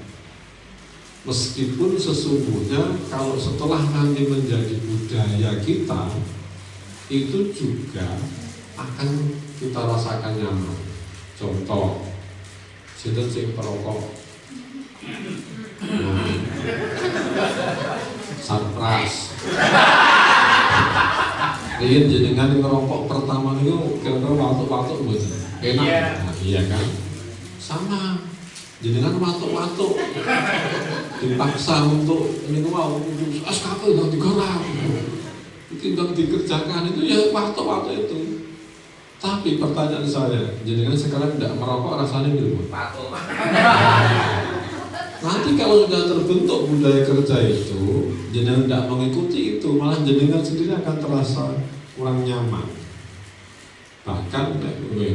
Meskipun sesungguhnya kalau setelah nanti menjadi budaya kita, itu juga akan kita rasakan nyaman. Contoh, sinten sing perokok. Sarpras. Riyen jenengan ngerokok pertama itu kira-kira watuk-watuk mboten. Enak. Nah, iya kan? Sama. Jenengan watuk-watuk. Dipaksa untuk ini mau SKP nang digarap. Iki nang dikerjakan itu ya watuk-watuk itu. Tapi pertanyaan saya, jenengan sekarang tidak merokok rasanya gimana? Patung. Nanti kalau sudah terbentuk budaya kerja itu, jenengan tidak mengikuti itu, malah jenengan sendiri akan terasa kurang nyaman. Bahkan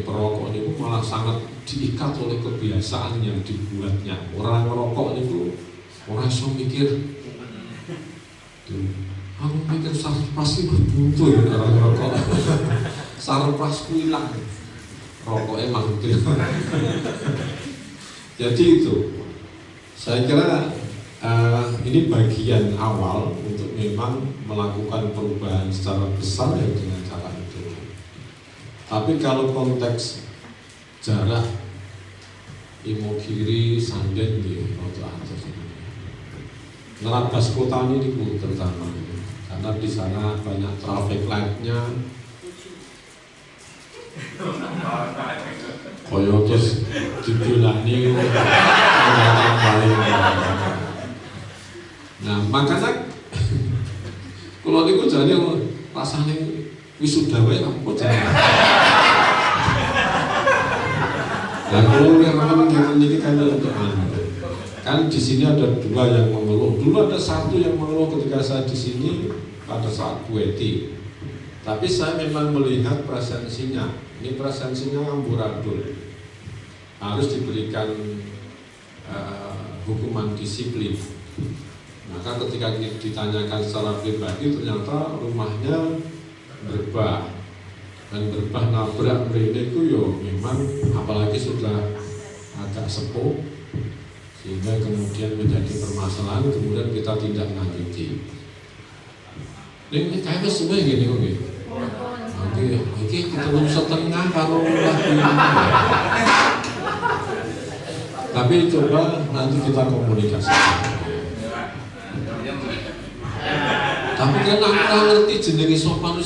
perokok itu malah sangat diikat oleh kebiasaan yang dibuatnya. Orang merokok itu orang iso mikir, aku mikir sarpas itu buntu ya orang merokok. Sarpas ku hilang, rokoknya manggil. Jadi itu. Saya kira ini bagian awal untuk memang melakukan perubahan secara besar ya dengan cara itu. Tapi kalau konteks jarak Imogiri, Sanden di Roto Atas, Nerabas kota ini terutama karena di sana banyak traffic light-nya. Koyo terus didolani paling. Nah, makanya kalau niku jane rasane wisuda wae apa jane. Lah kalau yang ini kan di sini ada dua yang mengeluh. Dulu ada satu yang mengeluh ketika saya di sini pada saat Bueti. Tapi saya memang melihat presensinya. Ini presensinya amburadul. Harus diberikan hukuman disiplin. Maka ketika ditanyakan secara pribadi ternyata rumahnya berbah, dan berbah nabrak mrene ku yo memang apalagi sudah agak sepuh sehingga kemudian menjadi permasalahan, kemudian kita tindak lanjuti. Ini kayaknya semua gini kok gitu. Oke, ini ketemu setengah kalau lagi. Tapi coba nanti kita komunikasi. Tapi kan aku ngerti jenenge sopan.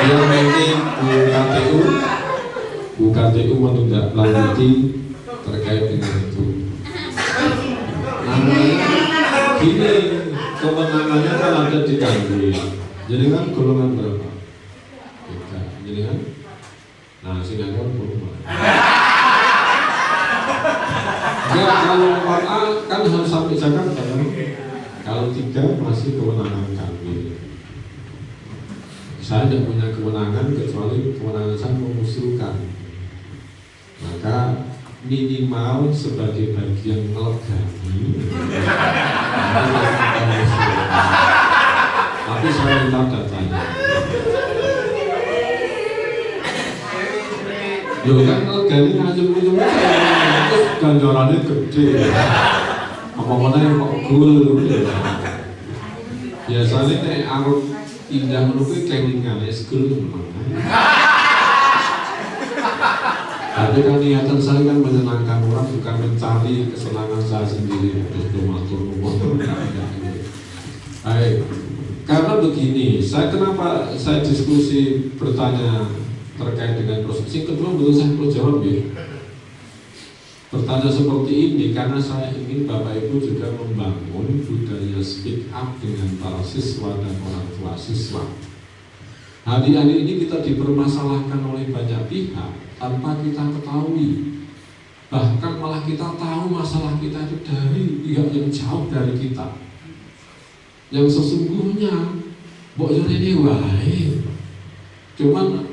Yang penting Bu KTU menindaklanjuti terkait dengan itu. Namanya gini, kewenangannya kan ada di Kanwil. Jadi kan golongan berapa? 3. Jadi kan? Nah, Singapura belum. Enggak, kalau 4A kan harus sampai Jakarta kan? Kalau 3 masih kewenangan Kanwil. Saya tidak punya kewenangan kecuali kewenangan saya mengusulkan. Maka minimal sebagai bagian melegani. Tapi saya minta datanya. Yo kan melegani ngajum-ngajum terus ganjarannya gede. Apa-apa yang kok gul. Biasanya nek arep indah menurutku kelingan eskul memang. Tapi kan niatan saya kan menyenangkan orang, bukan mencari kesenangan saya sendiri. Terus matur nuwun. Baik, karena begini, kenapa saya diskusi bertanya terkait dengan proses. Yang kedua belum saya perlu jawab ya. Bertanya seperti ini karena saya ingin Bapak Ibu juga membangun budaya speak up dengan para siswa dan orang tua siswa. Hari-hari ini kita dipermasalahkan oleh banyak pihak tanpa kita ketahui. Bahkan malah kita tahu masalah kita itu dari pihak yang jauh dari kita. Yang sesungguhnya mbok yo rene wae. Cuman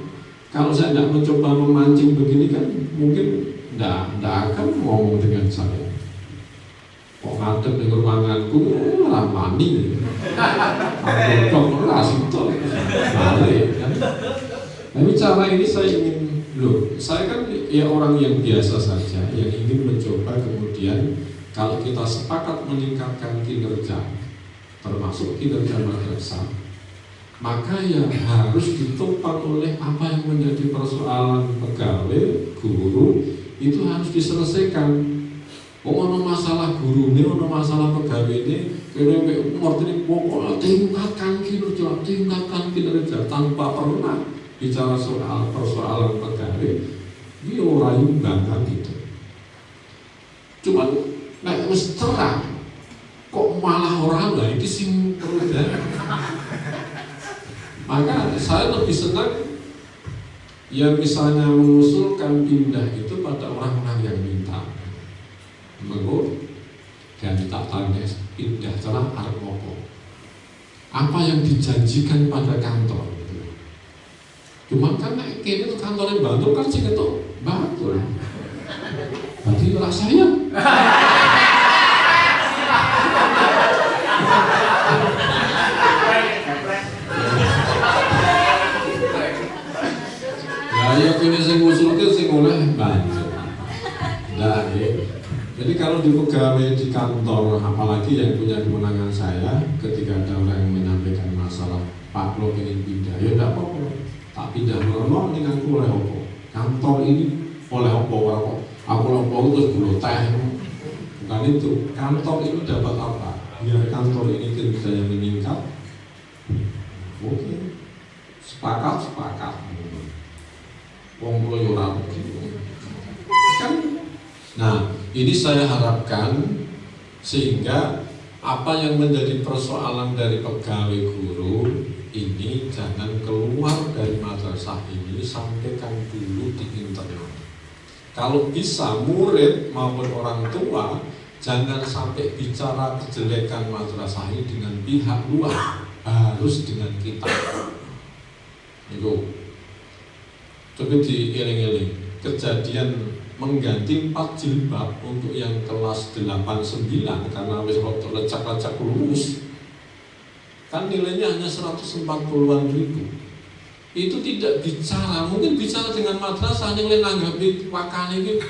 kalau saya tidak mencoba memancing begini kan mungkin tidak akan ngomong dengan saya. Kok ngadep di ruanganku lah mani. Aku dong lah situ. Balik kan. Tapi cara ini saya ingin saya kan ya orang yang biasa saja yang ingin mencoba kemudian kalau kita sepakat meningkatkan kinerja termasuk kinerja madrasah, maka ya harus ditopang oleh apa yang menjadi persoalan pegawai, guru itu harus diselesaikan. Ono masalah guru ini, ono masalah pegawai ini, ini pokoknya tingkatkan kinerja tanpa pernah bicara soal persoalan pegawai. Ini orang yang kan gitu. Cuman nek wis terang kok malah orang lain ini sing terus ya. Maka saya lebih senang ya misalnya mengusulkan pindah itu pada orang-orang yang minta. Menurut dan tak tanya pindah celah arep apa yang dijanjikan pada kantor. Cuma kan kini tuh kantornya Bantul kan sih itu Bantul. Berarti lah saya. Ya kini saya ngusulkan sih oleh Bantul. Nah, jadi kalau di pegawai di kantor, apalagi yang punya kewenangan saya, ketika ada orang yang menyampaikan masalah Pak Lo ingin pindah, ya tidak apa-apa. Tak pindah merono ini aku oleh apa? Kantor ini oleh apa? Aku oleh apa terus dulu teh. Bukan itu. Kantor itu dapat apa? Biar kantor ini kinerjanya meningkat. Oke. Sepakat. Wong kula yo ora begitu. Kan. Nah, ini saya harapkan sehingga apa yang menjadi persoalan dari pegawai guru ini jangan keluar dari madrasah ini, sampaikan dulu di internal. Kalau bisa murid maupun orang tua jangan sampai bicara kejelekan madrasah ini dengan pihak luar, harus dengan kita. Itu coba dieling-eling kejadian mengganti 4 jilbab untuk yang kelas 8-9 karena wis rada lecak-lecak lurus kan nilainya hanya 140-an ribu. Itu tidak bicara, mungkin bicara dengan madrasah yang lain nanggapi wakane iki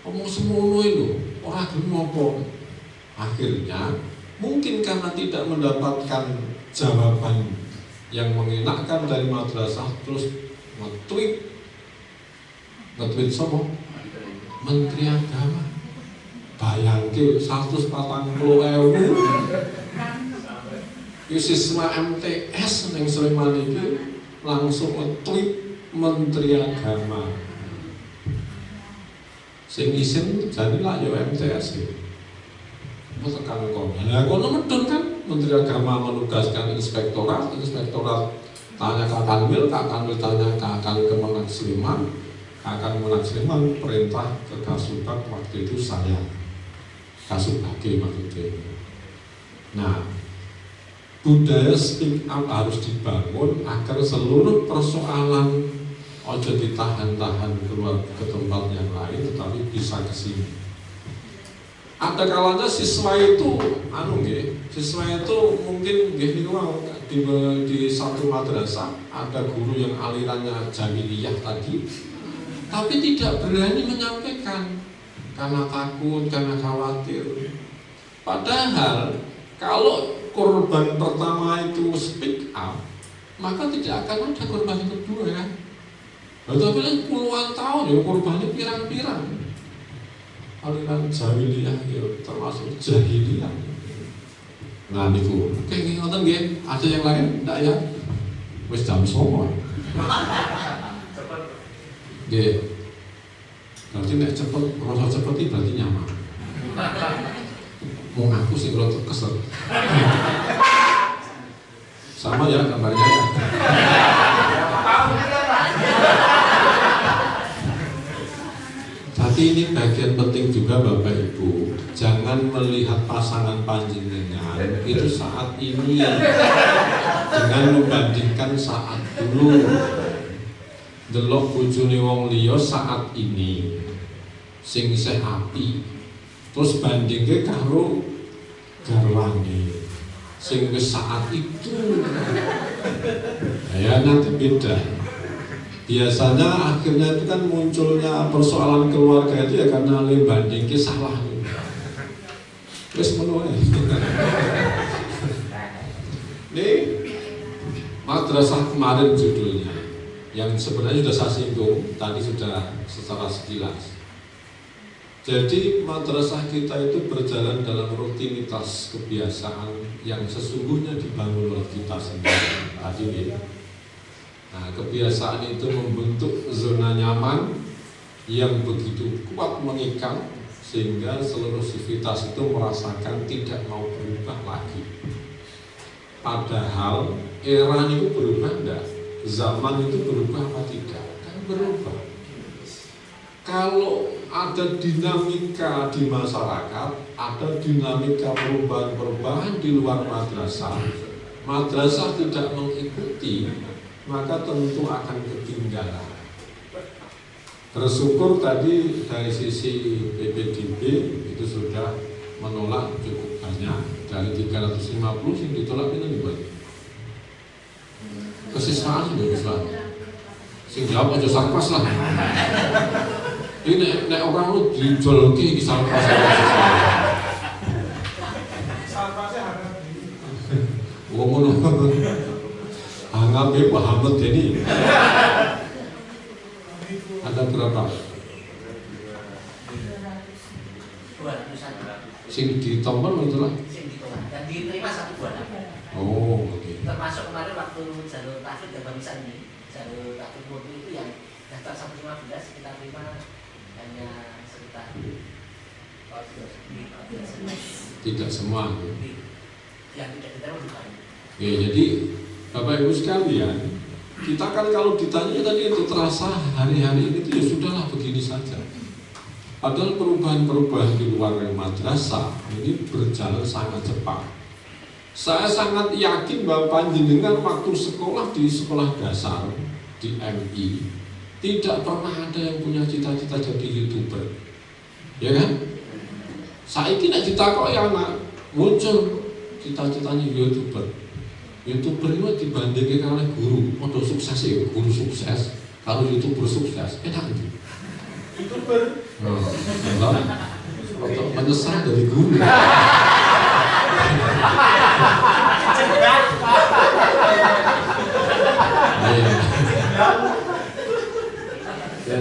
omong semono lho, ora gelem apa. Akhirnya mungkin karena tidak mendapatkan jawaban yang mengenakkan dari madrasah terus nge-tweet sapa? Menteri Agama. Bayangke 140.000 siswa MTS ning Sleman iki langsung nge-tweet Menteri Agama. Sing isin jadi lah ya MTS ya. Mau tekan kono. Lah kono medun kan Menteri Agama menugaskan inspektorat tanya ke Kanwil tanya ke Kemenang Sleman, Kemenang Sleman perintah ke Kasubag waktu itu saya. Kasubage maksudnya. Nah, budaya speak up harus dibangun agar seluruh persoalan ojo ditahan-tahan keluar ke tempat yang lain, tetapi bisa ke sini. Ada kalanya siswa itu, siswa itu mungkin di satu madrasah ada guru yang alirannya Jamiliyah tadi, tapi tidak berani menyampaikan karena takut, karena khawatir. Padahal kalau korban pertama itu speak up, maka tidak akan ada korban kedua ya. Tapi puluhan tahun ya korbannya pirang-pirang. Aliran Jahiliyah ya termasuk jahiliyah. Nah niku, kayak ngoten nggih, ada yang lain ndak ya? Wis jam 09.00. Nggih. Berarti nek cepet, rasa cepet iki berarti nyaman. Mau aku sih kalau kesel. Sama ya gambarnya ya. Tapi ini bagian penting juga Bapak Ibu. Jangan melihat pasangan panjenengan itu saat ini dengan membandingkan saat dulu. Delok bojone wong liya saat ini sing isih api. Terus bandingke karo garwane sing wis saat itu. Ya nanti beda. Biasanya akhirnya itu kan munculnya persoalan keluarga itu ya karena le bandingke salah. Wis ngono ae. Nih madrasah kemarin judulnya yang sebenarnya sudah saya singgung tadi sudah secara sekilas. Jadi madrasah kita itu berjalan dalam rutinitas kebiasaan yang sesungguhnya dibangun oleh kita sendiri. Tadi ya. Nah, kebiasaan itu membentuk zona nyaman yang begitu kuat mengikat sehingga seluruh sivitas itu merasakan tidak mau berubah lagi. Padahal era itu berubah enggak? Zaman itu berubah apa tidak? Kan berubah. Kalau ada dinamika di masyarakat, ada dinamika perubahan-perubahan di luar madrasah, madrasah tidak mengikuti, maka tentu akan ketinggalan. Bersyukur tadi dari sisi PPDB itu sudah menolak cukup banyak. Dari 350 yang ditolak itu dibuat kesiswaan sudah bisa. Sing jawab aja sarkas lah. Ini nek orang lu dijual ki sarkas. Sarkasnya harga Wong ngono. Anggap ya Pak Hamid jadi. Ada berapa? 200-an. Sing ditombol itu lah. Sing ditolak dan diterima 1 bulan. Oh, oke. Termasuk kemarin waktu jalur tahfidz dan bangsa ini, jalur tahfidz murni itu yang daftar 115 kita terima hanya sekitar 14. Tidak semua. Yang tidak diterima juga. Ya, jadi Bapak Ibu sekalian, kita kan kalau ditanya tadi itu terasa hari-hari ini itu ya sudahlah begini saja. Padahal perubahan-perubahan di luar madrasah ini berjalan sangat cepat. Saya sangat yakin bahwa panjenengan waktu sekolah di sekolah dasar di MI Tidak pernah ada yang punya cita-cita jadi YouTuber, ya kan? Saiki nek ditakoki anak muncul cita-citanya YouTuber. YouTuber itu dibandingin oleh guru, untuk sukses ya, guru sukses. Kalau YouTuber sukses, enak itu. YouTuber, untuk menyesal dari guru.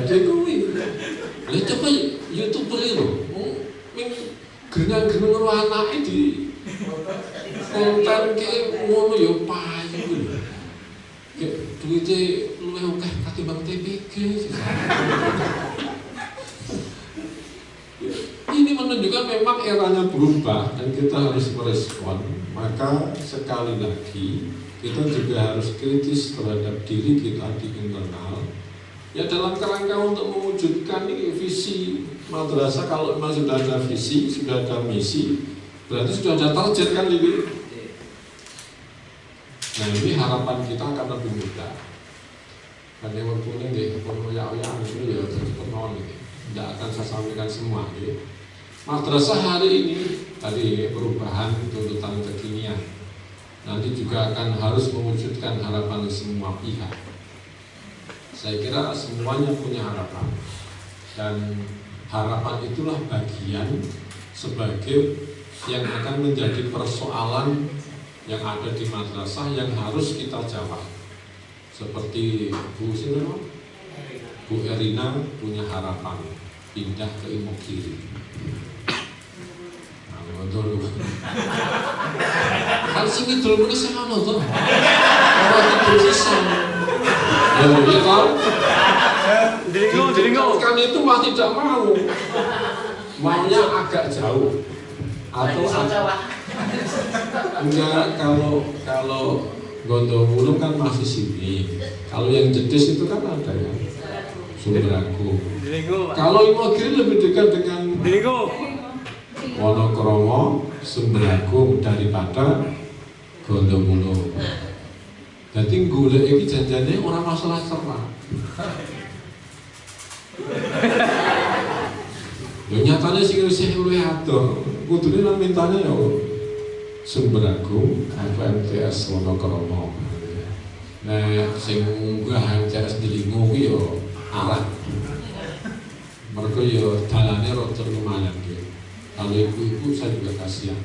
Jadi kuwi, lihat coba YouTuber itu, genang-genang karo anake di konten kayak ngono ya payu lho. Kayak duite luwih akeh katimbang TPG. Ini menunjukkan memang eranya berubah dan kita harus merespon. Maka sekali lagi kita juga harus kritis terhadap diri kita di internal. Ya dalam kerangka untuk mewujudkan ini visi madrasah, kalau memang sudah ada visi, sudah ada misi, berarti sudah ada target kan ini. Nah ini harapan kita akan lebih mudah. Karena waktu ini kono-kono itu ya cepat nol ini. Tidak akan saya sampaikan semua. Ya. Madrasah hari ini tadi perubahan tuntutan kekinian. Nanti juga akan harus mewujudkan harapan semua pihak. Saya kira semuanya punya harapan, dan harapan itulah bagian sebagai yang akan menjadi persoalan yang ada di madrasah yang harus kita jawab. Seperti Bu Erina punya harapan pindah ke Imogiri. Kan sing idul muni semono to. Ora idul sisan. Ya kita diringgo kan itu mah tidak mau. Maunya agak jauh. Atau enggak, kalau Gondowulu kan masih sini. Kalau yang Jedes itu kan ada ya. Sumbragung. Kalau Imogiri lebih dekat dengan Wonokromo, Sumbragung daripada Gondowulu. Jadi golek iki janjane ora masalah cerah. Yo nyatane sing isih luwih adoh, kudune nang mintane ya Sumbragung, MTS Wonokromo. Nah, sing munggah MTS Delingo kuwi yo arah. Mergo yo dalane rada lumayan iki. Kalau ibu-ibu saya juga kasihan.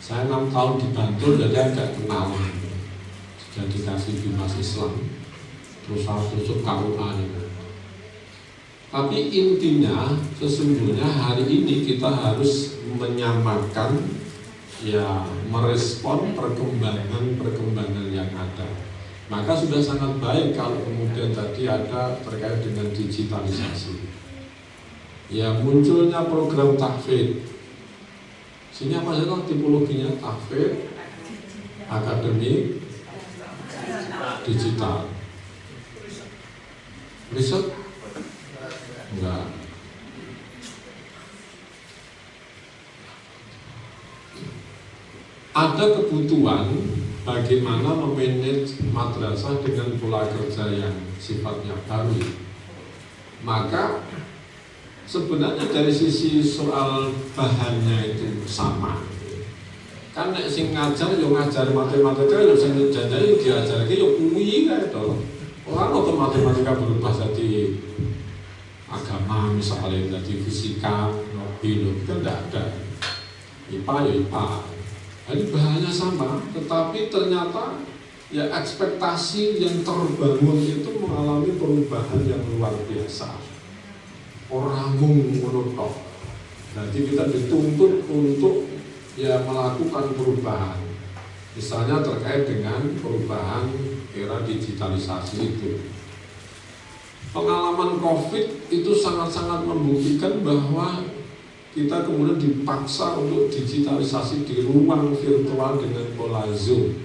Saya 6 tahun di Bantul jadi agak kenal. Sudah dikasih bimas Islam, terus saya tusuk KUA itu. Tapi intinya sesungguhnya hari ini kita harus menyamakan, ya merespon perkembangan yang ada. Maka sudah sangat baik kalau kemudian tadi ada terkait dengan digitalisasi. Ya munculnya program tahfidz. Sini apa saja tipologinya tahfidz, akademik, digital. Riset? Enggak. Ada kebutuhan bagaimana memanage madrasah dengan pola kerja yang sifatnya baru. Maka sebenarnya dari sisi soal bahannya itu sama. Kan nek sing ngajar yo ngajar matematika yo sing janjane diajarke yo kuwi kae to. Ora ono matematika berubah jadi agama misalnya jadi fisika, biologi kan tidak ada. IPA ya IPA. Jadi bahannya sama, tetapi ternyata ya ekspektasi yang terbangun itu mengalami perubahan yang luar biasa. Orang menurut. Jadi kita dituntut untuk ya melakukan perubahan. Misalnya terkait dengan perubahan era digitalisasi itu. Pengalaman COVID itu sangat-sangat membuktikan bahwa kita kemudian dipaksa untuk digitalisasi di ruang virtual dengan pola Zoom.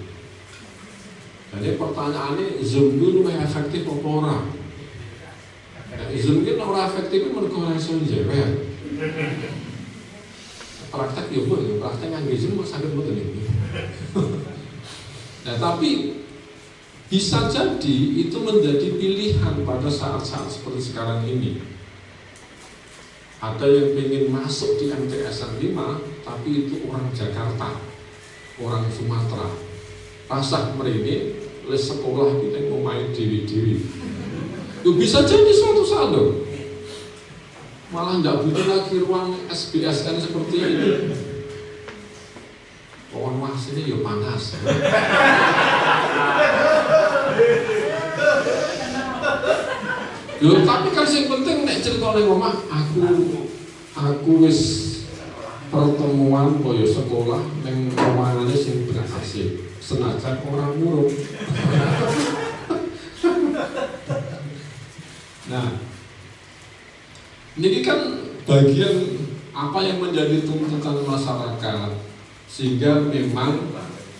Jadi pertanyaannya, Zoom itu lebih efektif apa orang? Zoom itu orang efektif mereka orang iso jewer. Praktek ya bu, praktek ngangge Zoom kok sakit betul ini. Nah tapi bisa jadi itu menjadi pilihan pada saat-saat seperti sekarang ini. Ada yang ingin masuk di MTSN 5, tapi itu orang Jakarta, orang Sumatera. Pasah merini, les sekolah kita mau main dewi-dewi. Itu bisa jadi suatu saat loh. Malah tidak butuh lagi ruang SBSN seperti ini. Pohon was ini ya panas. Yo, tapi kan yang penting nek cerita ning omah aku wis pertemuan koyo sekolah ning omahane sing berhasil senajan orang murung. Nah, ini kan bagian apa yang menjadi tuntutan masyarakat, sehingga memang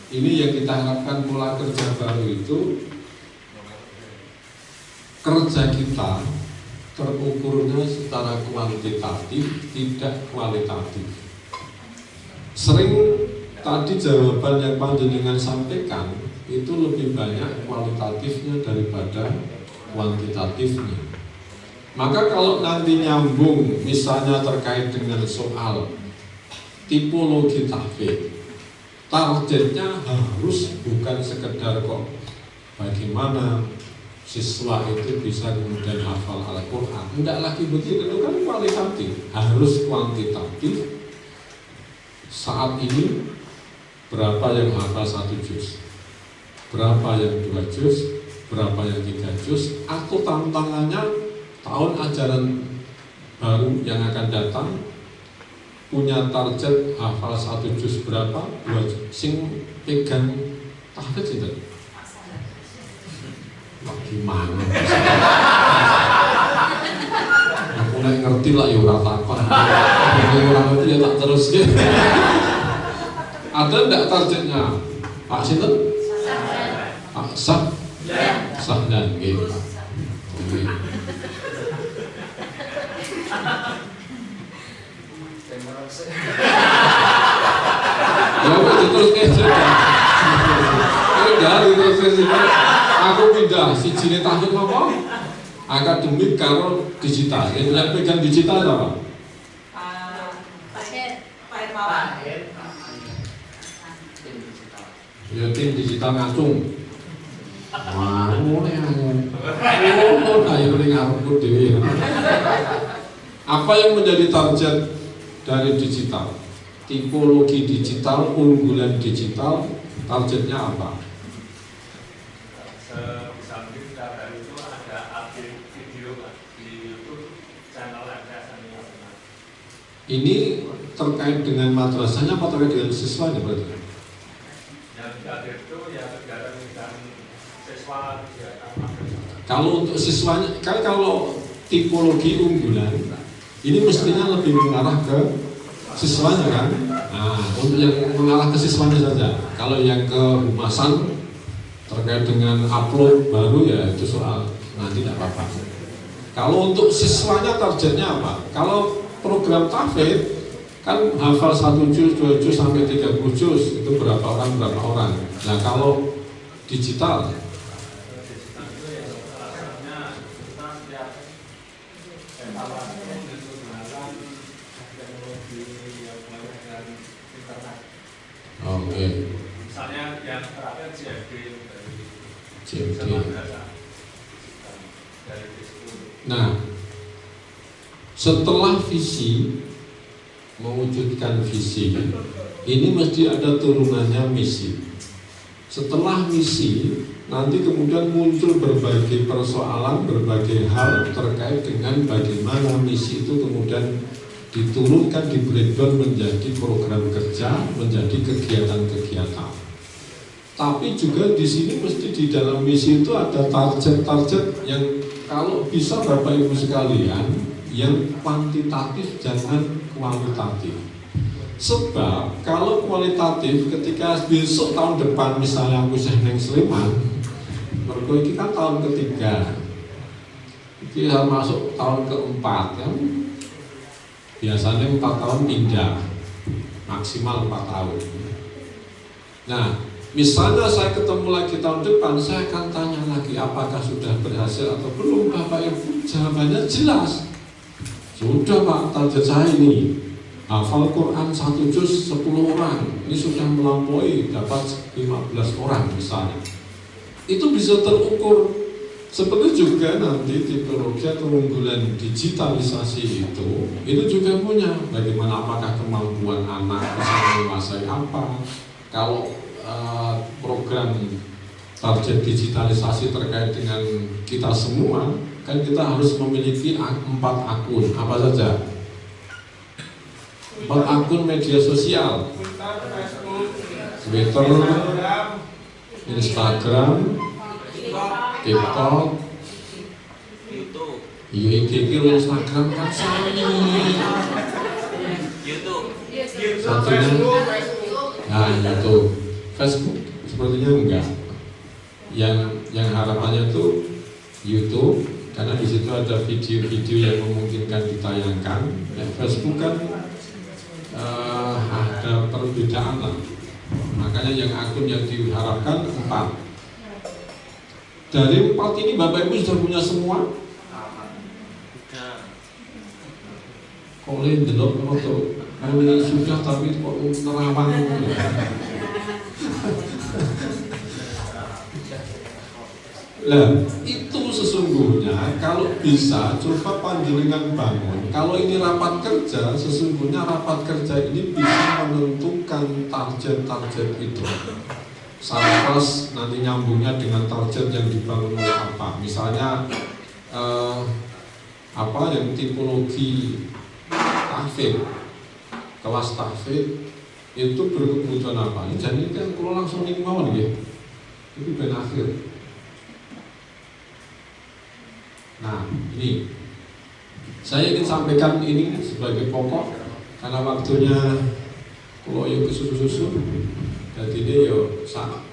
ini yang kita harapkan pola kerja baru itu, kerja kita terukurnya secara kuantitatif, tidak kualitatif. Sering tadi jawaban yang panjenengan sampaikan itu lebih banyak kualitatifnya daripada kuantitatifnya. Maka kalau nanti nyambung misalnya terkait dengan soal tipologi tahfidz, targetnya harus bukan sekedar kok bagaimana siswa itu bisa kemudian hafal Al-Quran. Tidak lagi begitu, itu kan kualitatif, harus kuantitatif. Saat ini berapa yang hafal 1 juz, berapa yang 2 juz, berapa yang 3 juz, atau tantangannya tahun ajaran baru yang akan datang punya target hafal 1 juz berapa, 2 juz. Sing pegang tahfidz itu gimana? Aku nggak ngerti lah ya orang takon. Orang itu ya tak terus ya. Ada enggak targetnya? Pak Sinten? Pak Sah? Sah dan gitu. Ya udah terus dari terus aku pindah si jine tahfidz apa? Akademik karo digital. Yang pegang digital apa? Pak Hermawan. Ya tim digital ngacung. Wah, mulai ngarepku dhewe. Apa yang menjadi target dari digital? Tipologi digital, unggulan digital, targetnya apa? Samping dari itu ada update video di YouTube channel MTSN 5. Ini terkait dengan madrasahnya apa terkait dengan siswanya berarti? Yang update itu ya kegiatan siswa, kegiatan madrasah. Kalau untuk siswanya, kan kalau tipologi unggulan ini mestinya lebih mengarah ke siswanya kan? Nah, untuk yang mengarah ke siswanya saja. Kalau yang ke humasan terkait dengan upload baru ya itu soal nanti tidak apa-apa. Kalau untuk siswanya targetnya apa? Kalau program tahfidz kan hafal 1 juz, 2 juz sampai 30 juz itu berapa orang? Nah kalau digital oke. Misalnya yang terakhir CFD dari Nah, setelah visi mewujudkan visi, ini mesti ada turunannya misi. Setelah misi, nanti kemudian muncul berbagai persoalan, berbagai hal terkait dengan bagaimana misi itu kemudian diturunkan, di breakdown menjadi program kerja, menjadi kegiatan-kegiatan. Tapi juga di sini mesti di dalam misi itu ada target-target yang kalau bisa Bapak Ibu sekalian yang kuantitatif jangan kualitatif. Sebab kalau kualitatif ketika besok tahun depan misalnya aku neng Sleman, mergo iki kan tahun ketiga, iki masuk tahun keempat kan, biasanya 4 tahun pindah, maksimal 4 tahun. Nah, Misalnya saya ketemu lagi tahun depan, saya akan tanya lagi apakah sudah berhasil atau belum. Bapak Ibu, jawabannya jelas. Sudah Pak, target saya ini hafal Quran 1 juz 10 orang. Ini sudah melampaui dapat 15 orang misalnya. Itu bisa terukur. Seperti juga nanti tipologi atau keunggulan digitalisasi itu juga punya. Bagaimana apakah kemampuan anak bisa menguasai apa. Kalau program target digitalisasi terkait dengan kita semua, kan kita harus memiliki 4 akun. Apa saja? 4 akun media sosial. Twitter, Instagram, TikTok, YouTube, iya IG Instagram kan sama. YouTube, Satunya, nah YouTube, Facebook sepertinya enggak. Yang harapannya tuh YouTube, karena di situ ada video-video yang memungkinkan ditayangkan. Facebook kan ada perbedaan lah. Makanya yang akun yang diharapkan 4. Dari 4 ini Bapak Ibu sudah punya semua? Kok lain delok atau sudah tapi kok nerawang? Lah, itu sesungguhnya kalau bisa coba panjenengan bangun. Kalau ini rapat kerja, sesungguhnya rapat kerja ini bisa menentukan target-target itu. Sarkas nanti nyambungnya dengan target yang dibangun oleh apa. Misalnya yang tipologi tahfidz, kelas tahfidz itu berkebutuhan apa? Ini jadi kan kalau langsung nikmawon ya. Itu ben akhir. Nah, ini saya ingin sampaikan ini sebagai pokok karena waktunya kalau yuk kesusu-susu. Jadi dia yo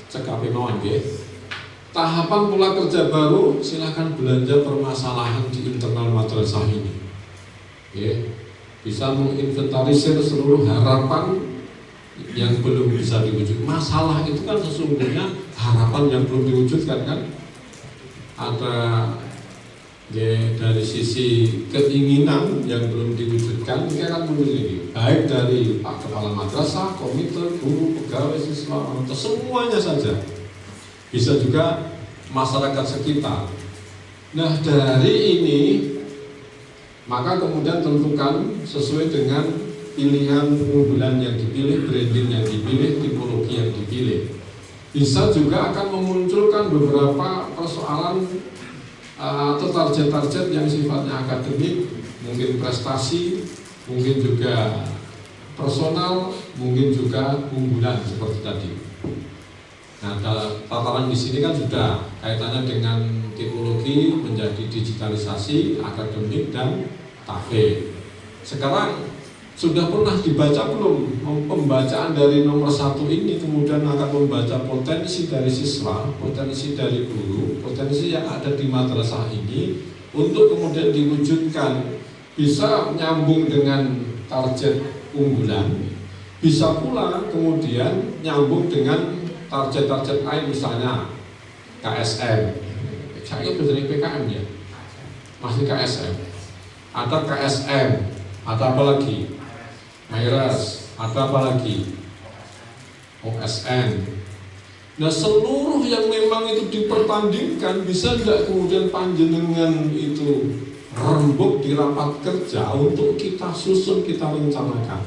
cekapi mawon nggih. Tahapan pola kerja baru, silakan belanja permasalahan di internal madrasah ini. Bisa menginventarisir seluruh harapan yang belum bisa diwujud. Masalah itu kan sesungguhnya harapan yang belum diwujudkan kan. Ada dari sisi keinginan yang belum diwujudkan, ini akan memiliki baik dari Pak Kepala Madrasah, komite, guru, pegawai, siswa, orang tua, semuanya saja. Bisa juga masyarakat sekitar. Nah dari ini maka kemudian tentukan sesuai dengan pilihan unggulan yang dipilih, branding yang dipilih, tipologi yang dipilih. Bisa juga akan memunculkan beberapa persoalan atau target-target yang sifatnya akademik, mungkin prestasi, mungkin juga personal, mungkin juga unggulan seperti tadi. Nah, tataran di sini kan sudah kaitannya dengan tipologi menjadi digitalisasi, akademik dan tahfidz. Sekarang sudah pernah dibaca belum pembacaan dari nomor 1 ini, kemudian akan membaca potensi dari siswa, potensi dari guru, potensi yang ada di madrasah ini untuk kemudian diwujudkan, bisa nyambung dengan target unggulan, bisa pula kemudian nyambung dengan target-target lain, misalnya KSM. Saya berarti PKM ya, masih KSM. Ada KSM, ada apa lagi? Miras, ada apa lagi? OSN. Nah seluruh yang memang itu dipertandingkan, bisa tidak kemudian panjenengan itu rembuk di rapat kerja untuk kita susun, kita rencanakan.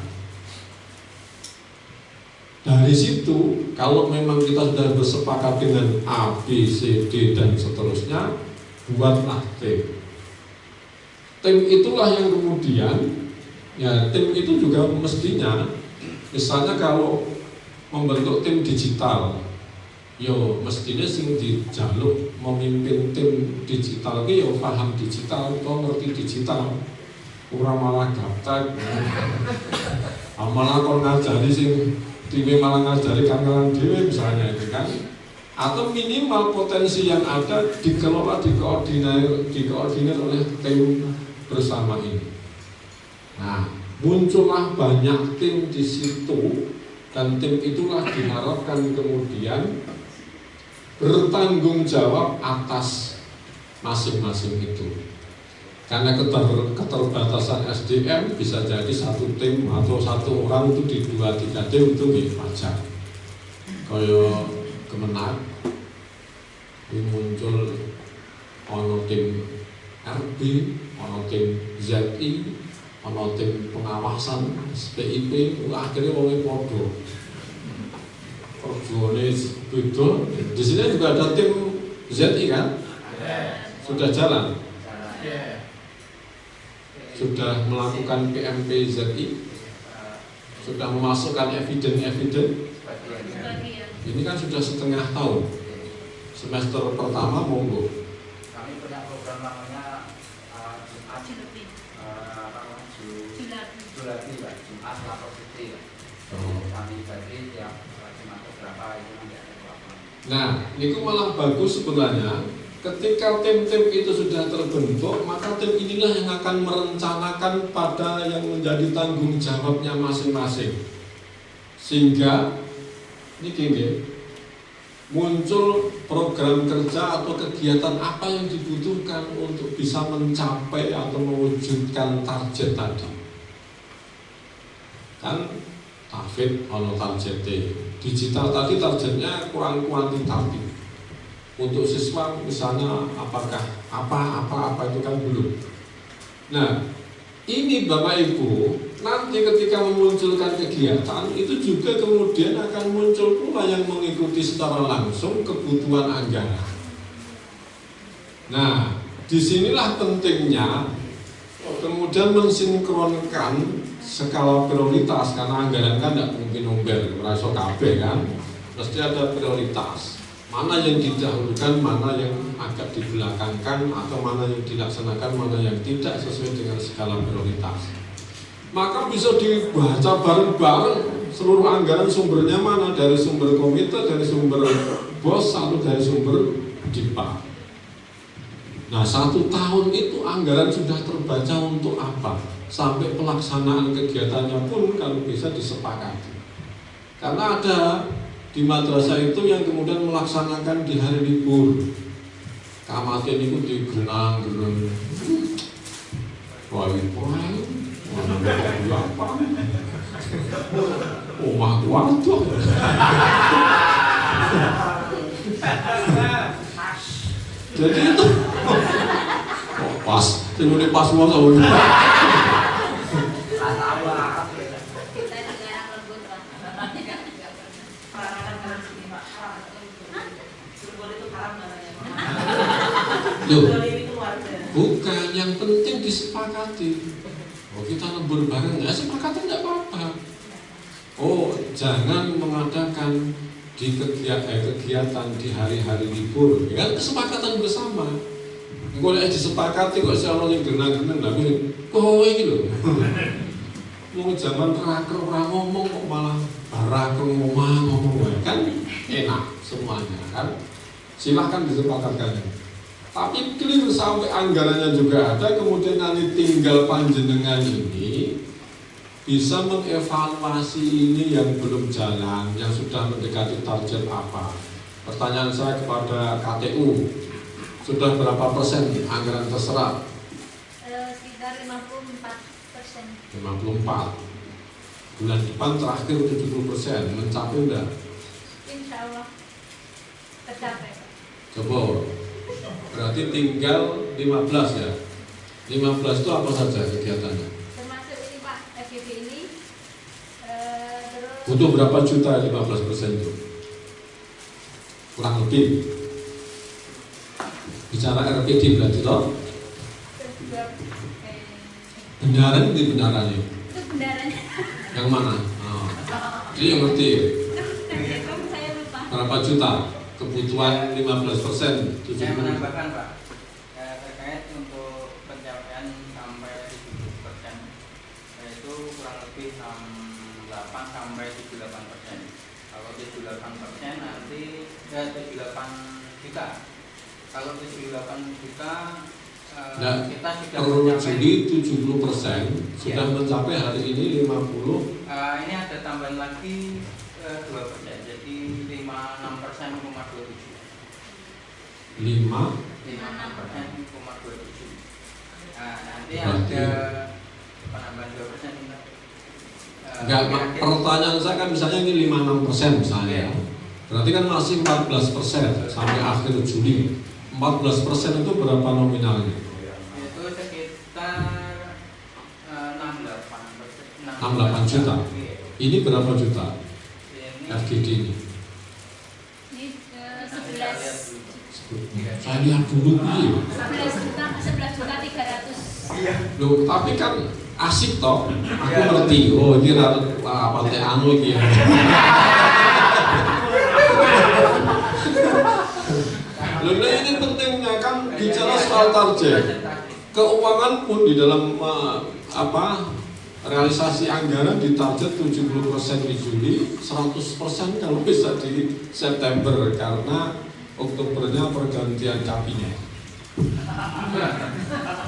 Dari situ, kalau memang kita sudah bersepakat dengan A, B, C, D dan seterusnya, buatlah tim. Tim itulah yang kemudian, ya tim itu juga mestinya, misalnya kalau membentuk tim digital, yo mestinya sing dijaluk memimpin tim digital ki yo paham digital atau ngerti digital, kurang malah gaptek, malah kon ngajari sing tim malah ngajari kangelan dhewe misalnya itu kan, atau minimal potensi yang ada dikelola, dikoordinir oleh tim bersama ini. Nah, muncullah banyak tim di situ, Dan tim itulah diharapkan kemudian bertanggung jawab atas masing-masing itu. Karena keterbatasan SDM bisa jadi satu tim atau satu orang itu di 2-3 tim itu wajar. Kayak Kemenak ini muncul ono tim RB, ono tim ZI, ono tim pengawasan SPIP, akhirnya wong podo. Perjuangannya beda. Di sini juga ada tim ZI kan? Sudah jalan? Sudah melakukan PMP ZI? Sudah memasukkan eviden-eviden? Ini kan sudah setengah tahun. Semester pertama monggo. Kami punya program namanya Julati, Pak. Jumat lapor cuti. Kami jadi tiap Jumat berapa itu nanti ada laporan. Nah, ini malah bagus sebenarnya. Ketika tim-tim itu sudah terbentuk, maka tim inilah yang akan merencanakan pada yang menjadi tanggung jawabnya masing-masing. Sehingga ini gini, muncul program kerja atau kegiatan apa yang dibutuhkan untuk bisa mencapai atau mewujudkan target tadi. Kan David ono target digital tadi targetnya kurang kuantitatif. Untuk siswa misalnya apakah apa itu kan belum. Nah, ini Bapak Ibu nanti ketika memunculkan kegiatan itu juga kemudian akan muncul pula yang mengikuti secara langsung kebutuhan anggaran. Nah, disinilah pentingnya kemudian mensinkronkan skala prioritas, karena anggaran kan tidak mungkin nomor merasa kabeh kan, pasti ada prioritas. Mana yang didahulukan, mana yang agak dibelakangkan, atau mana yang dilaksanakan, mana yang tidak sesuai dengan skala prioritas. Maka bisa dibaca bareng-bareng seluruh anggaran sumbernya mana, dari sumber komite, dari sumber BOS, atau dari sumber DIPA. Nah, 1 tahun itu anggaran sudah terbaca untuk apa, sampai pelaksanaan kegiatannya pun kalau bisa disepakati. Karena ada di madrasah itu yang kemudian melaksanakan di hari libur. Kamatin itu digenang-genang. Wah, apa? Omah waduh. Jadi itu pas, ini pas semua sama. Loh, bukan, yang penting disepakati. Oh, kita lembur bareng, ya sepakati tidak apa-apa. Oh, jangan mengadakan di kegiatan di hari-hari libur, ya kan kesepakatan bersama. Kalau disepakati kok siapa yang genang-genang, tapi kok ini loh. Mau zaman terakhir orang ngomong kok malah baraker ngomong kan enak semuanya kan. Silahkan disepakatkan. Tapi clear sampai anggarannya juga ada, kemudian nanti tinggal panjenengan ini bisa mengevaluasi ini yang belum jalan, yang sudah mendekati target apa. Pertanyaan saya kepada KTU, sudah berapa persen anggaran terserap? Sekitar 54%. 54. Bulan depan terakhir 70%, mencapai enggak? Insya Allah tercapai. Coba. Berarti tinggal 15 ya. 15 itu apa saja kegiatannya? Termasuk ini Pak, FGD ini terus butuh berapa juta 15% itu? Kurang lebih. Bicara RPD berarti toh? Benaran di benarannya. Itu benarannya. Yang mana? Oh. Jadi yang ngerti. Saya lupa. Berapa juta? Kebutuhan 15%. Saya menambahkan Pak, terkait untuk pencapaian sampai 70%, yaitu kurang lebih 8 sampai 78%. Kalau 78% nanti 78 juta. Kalau 78 juta nah, kita sudah per mencapai Juli 70% sudah mencapai hari ini 50. Ini ada tambahan lagi 2%, jadi 56,27. 56,27. Nah, nanti ada penambahan 2%. Enggak, pertanyaan saya kan misalnya ini 56% misalnya. Berarti kan masih 14% sampai akhir Juli. 14% itu berapa nominalnya? Itu sekitar 68 juta. Ini berapa juta? Ini FGD ini. Ini 11 Saya lihat dulu nih. 11.300. Loh, tapi kan asik toh. Aku ngerti. Oh, ini apa teh anu iki ya. Loh, nah ini pentingnya kan bicara soal target. Keuangan pun di dalam realisasi anggaran ditarget 70% di Juli, 100% kalau bisa di September karena Oktobernya pergantian kabinet.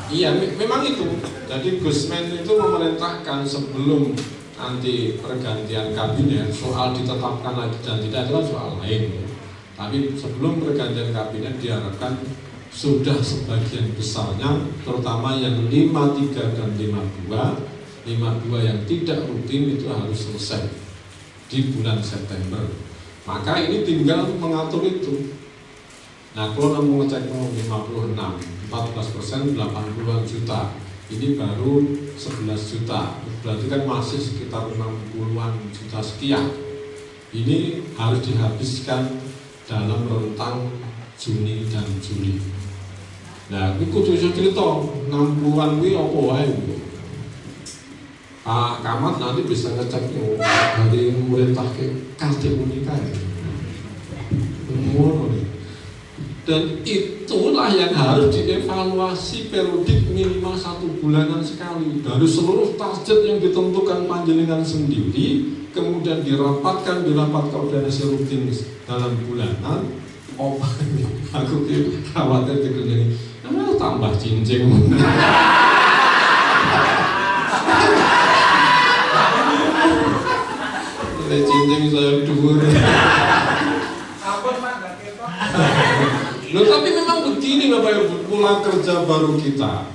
Iya, memang itu. Jadi Gusmen itu memerintahkan sebelum nanti pergantian kabinet, soal ditetapkan lagi dan tidak adalah soal lain. Tapi sebelum pergantian kabinet diharapkan sudah sebagian besarnya, terutama yang 53 dan 52 yang tidak rutin itu harus selesai di bulan September. Maka ini tinggal mengatur itu. Nah, kalau mau ngecek 56, 14%, 80-an juta. Ini baru 11 juta. Berarti kan masih sekitar 60-an juta sekian. Ini harus dihabiskan dalam rentang Juni dan Juli. Nah, ini kudu iso cerita 60-an kuwi apa wae. Pak Kamat nanti bisa ngecek dari pemerintah ke kartu unika ya. Dan itulah yang harus dievaluasi periodik minimal 1 bulanan sekali dari seluruh target yang ditentukan panjenengan sendiri, kemudian dirapatkan di rapat koordinasi rutin dalam bulanan. Oh, aku khawatir dikerjain tambah cincin. Cincin saya dhuwur. Loh, tapi memang begini Bapak Ibu, pola kerja baru kita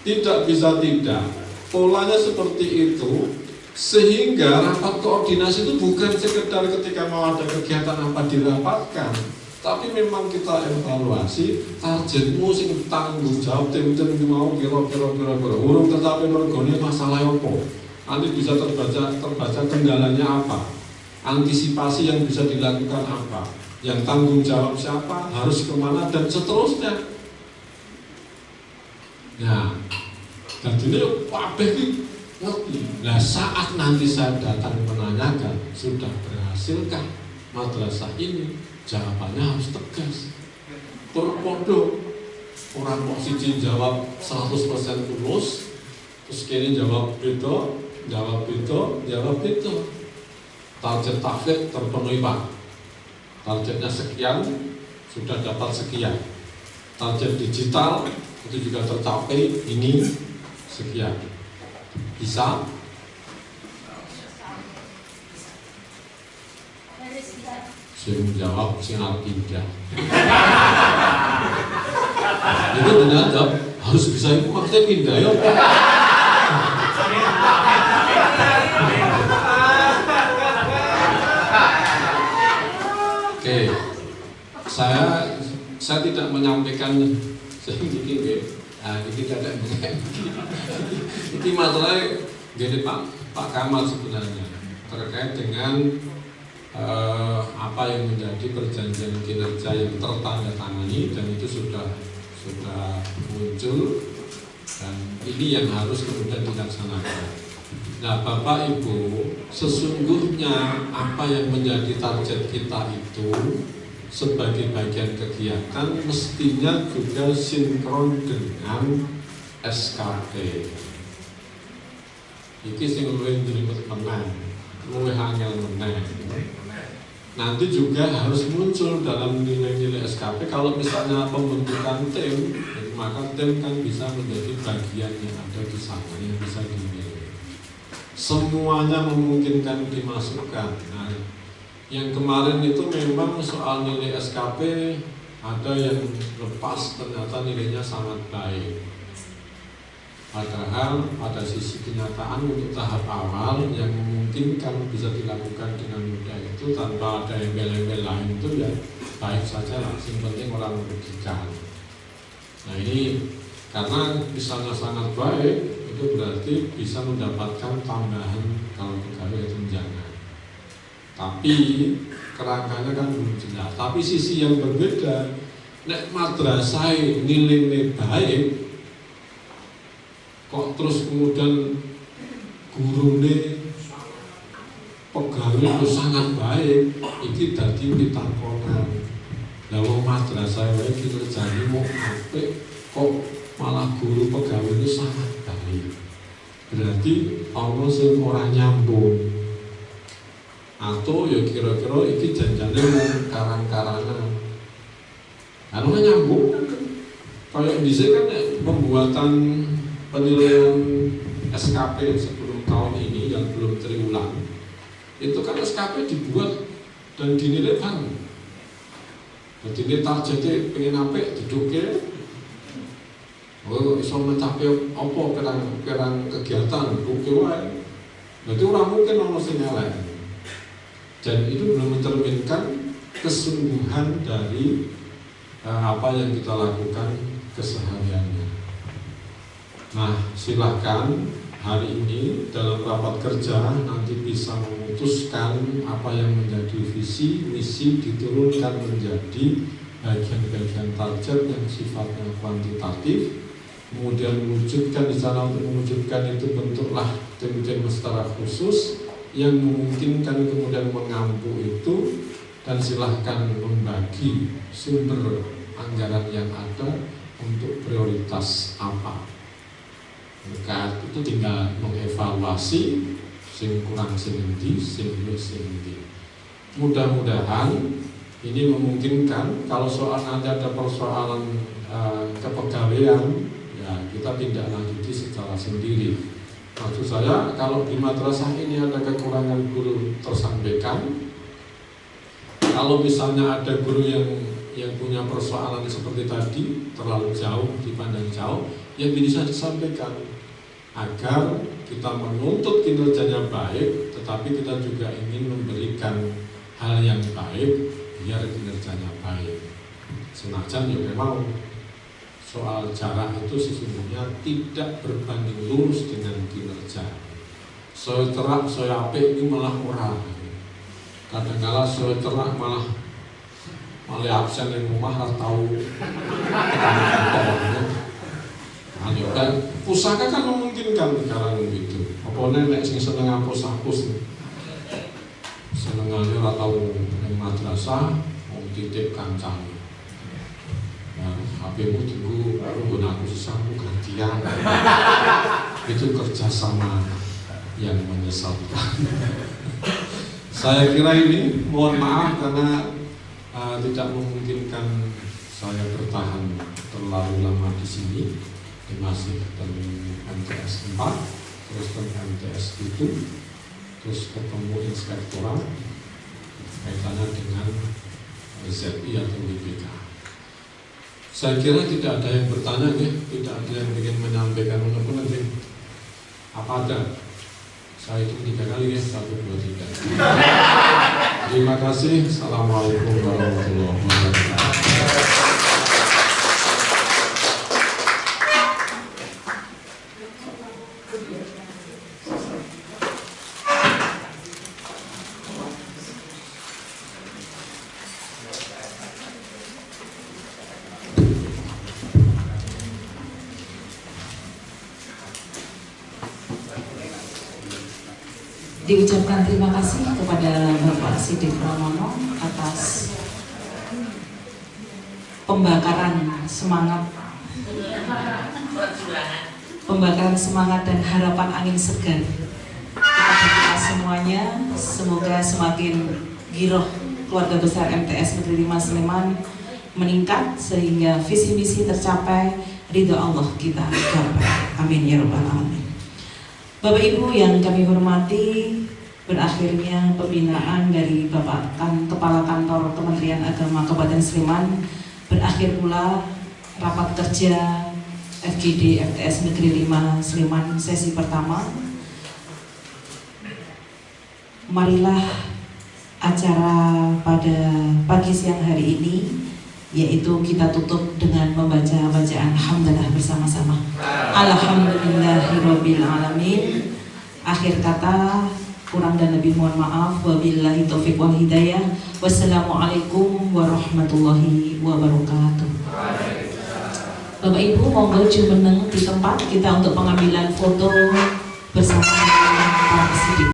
tidak bisa tidak. Polanya seperti itu, sehingga rapat koordinasi itu bukan sekedar ketika mau ada kegiatan apa dirapatkan, tapi memang kita evaluasi targetmu sing tanggung jawab tim-tim mau kira-kira urung tetapi mergone masalah apa. Nanti bisa terbaca kendalanya apa, antisipasi yang bisa dilakukan apa, yang tanggung jawab siapa, harus kemana, dan seterusnya. Nah, dan ini wabah ini ngerti. Nah, saat nanti saya datang menanyakan, sudah berhasilkah madrasah ini? Jawabannya harus tegas. Terpodo, orang kok siji jawab 100% lulus, terus kini jawab beda, jawab beda. Target tahfidz terpenuhi Pak. Targetnya sekian, sudah dapat sekian. Target digital itu juga tercapai, ini sekian. Bisa? Saya menjawab sinar pindah. Itu benar jawab harus bisa, itu maksudnya pindah ya. Oke, saya tidak menyampaikan ini tidak ini masalahnya gini Pak Kamal sebenarnya terkait dengan apa yang menjadi perjanjian kinerja yang tertandatangani dan itu sudah muncul dan ini yang harus kemudian dilaksanakan. Nah, Bapak Ibu, sesungguhnya apa yang menjadi target kita itu sebagai bagian kegiatan mestinya juga sinkron dengan SKP. Iki sing luwih njlimet meneh, luwih angel meneh. Nanti juga harus muncul dalam nilai-nilai SKP. Kalau misalnya pembentukan tim, maka tim kan bisa menjadi bagian yang ada di sana yang bisa dinilai. Semuanya memungkinkan dimasukkan. Nah, Yang kemarin itu memang soal nilai SKP ada yang lepas, ternyata nilainya sangat baik. Padahal pada sisi kenyataan untuk tahap awal yang memungkinkan bisa dilakukan dengan mudah itu tanpa ada embel-embel lain itu ya baik saja lah, yang penting orang merugikan. Nah ini karena misalnya sangat baik itu berarti bisa mendapatkan tambahan kalau pegawai tunjangan. Tapi kerangkanya kan belum jelas. Tapi sisi yang berbeda, nek madrasah nilai baik kok terus kemudian gurune pegawai itu sangat baik, iki dadi pitakonan. Lah wong madrasah wae kinerjane mau apik kok malah guru pegawai itu sangat baik. Berarti ana sing ora nyambung. Atau ya kira-kira iki janjane mau karang-karangan. Anu nyambung kayak dhisik kan pembuatan penilaian SKP sebelum tahun ini yang belum terulang itu kan SKP dibuat dan dinilai bareng. Jadi ini targetnya pengen apik diduke iso mencapai apa perang kegiatan duke wae. Berarti orang mungkin ono sing elek. Dan itu belum mencerminkan kesungguhan dari apa yang kita lakukan kesehariannya. Nah, silakan hari ini dalam rapat kerja nanti bisa memutuskan apa yang menjadi visi, misi diturunkan menjadi bagian-bagian target yang sifatnya kuantitatif, kemudian mewujudkan di sana. Untuk mewujudkan itu bentuklah tim-tim secara khusus yang memungkinkan kemudian mengampu itu, dan silahkan membagi sumber anggaran yang ada untuk prioritas apa. Maka itu tinggal mengevaluasi sing kurang sing endi, sing luwih sing endi. Mudah-mudahan ini memungkinkan kalau soal nanti ada persoalan kepegawaian ya kita tidak lanjuti secara sendiri. Maksud saya kalau di madrasah ini ada kekurangan guru tersampaikan. Kalau misalnya ada guru yang punya persoalan seperti tadi terlalu jauh, dipandang jauh, yang bisa disampaikan agar kita menuntut kinerjanya baik, tetapi kita juga ingin memberikan hal yang baik biar kinerjanya baik. Senajan ya memang soal jarak itu sesungguhnya tidak berbanding lurus dengan kinerja. Saya terak, saya apik ini malah ora. Kadang-kala saya terak malah absen yang rumah harus tahu kan pusaka kan memungkinkan sekarang gitu. Apa nek sing seneng hapus-hapus senengane ora tau ning madrasah wong titip kancane. Nah, HP-mu tunggu aku sesama gantian. Itu kerjasama yang menyesatkan. Saya kira ini mohon maaf karena tidak memungkinkan saya bertahan terlalu lama di sini. Masih ketemu MTS 4, terus ke MTS 7, terus ketemu inspektorat kaitannya dengan ZI atau WPK. Saya kira tidak ada yang bertanya ya, tidak ada yang ingin menyampaikan apapun nanti. Apa ada? Saya hitung 3 kali ya, 1, 2, 3. Terima kasih. Assalamualaikum warahmatullahi wabarakatuh. Diucapkan terima kasih kepada Bapak Siddiq Pramono atas pembakaran semangat dan harapan angin segar kepada kita semuanya. Semoga semakin giroh keluarga besar MTS Negeri 5 Sleman meningkat sehingga visi misi tercapai, ridho Allah kita gapai. Amin ya rabbal alamin. Bapak Ibu yang kami hormati, berakhirnya pembinaan dari Bapak Kepala Kantor Kementerian Agama Kabupaten Sleman, berakhir pula rapat kerja FGD FTS Negeri 5 Sleman sesi pertama. Marilah acara pada pagi siang hari ini, yaitu kita tutup dengan membaca bacaan hamdalah bersama-sama. Alhamdulillahirabbil alamin. Akhir kata, kurang dan lebih mohon maaf. Wabillahi taufiq wal hidayah. Wassalamualaikum warahmatullahi wabarakatuh. Bapak Ibu, monggo jumeneng di tempat kita untuk pengambilan foto bersama para peserta.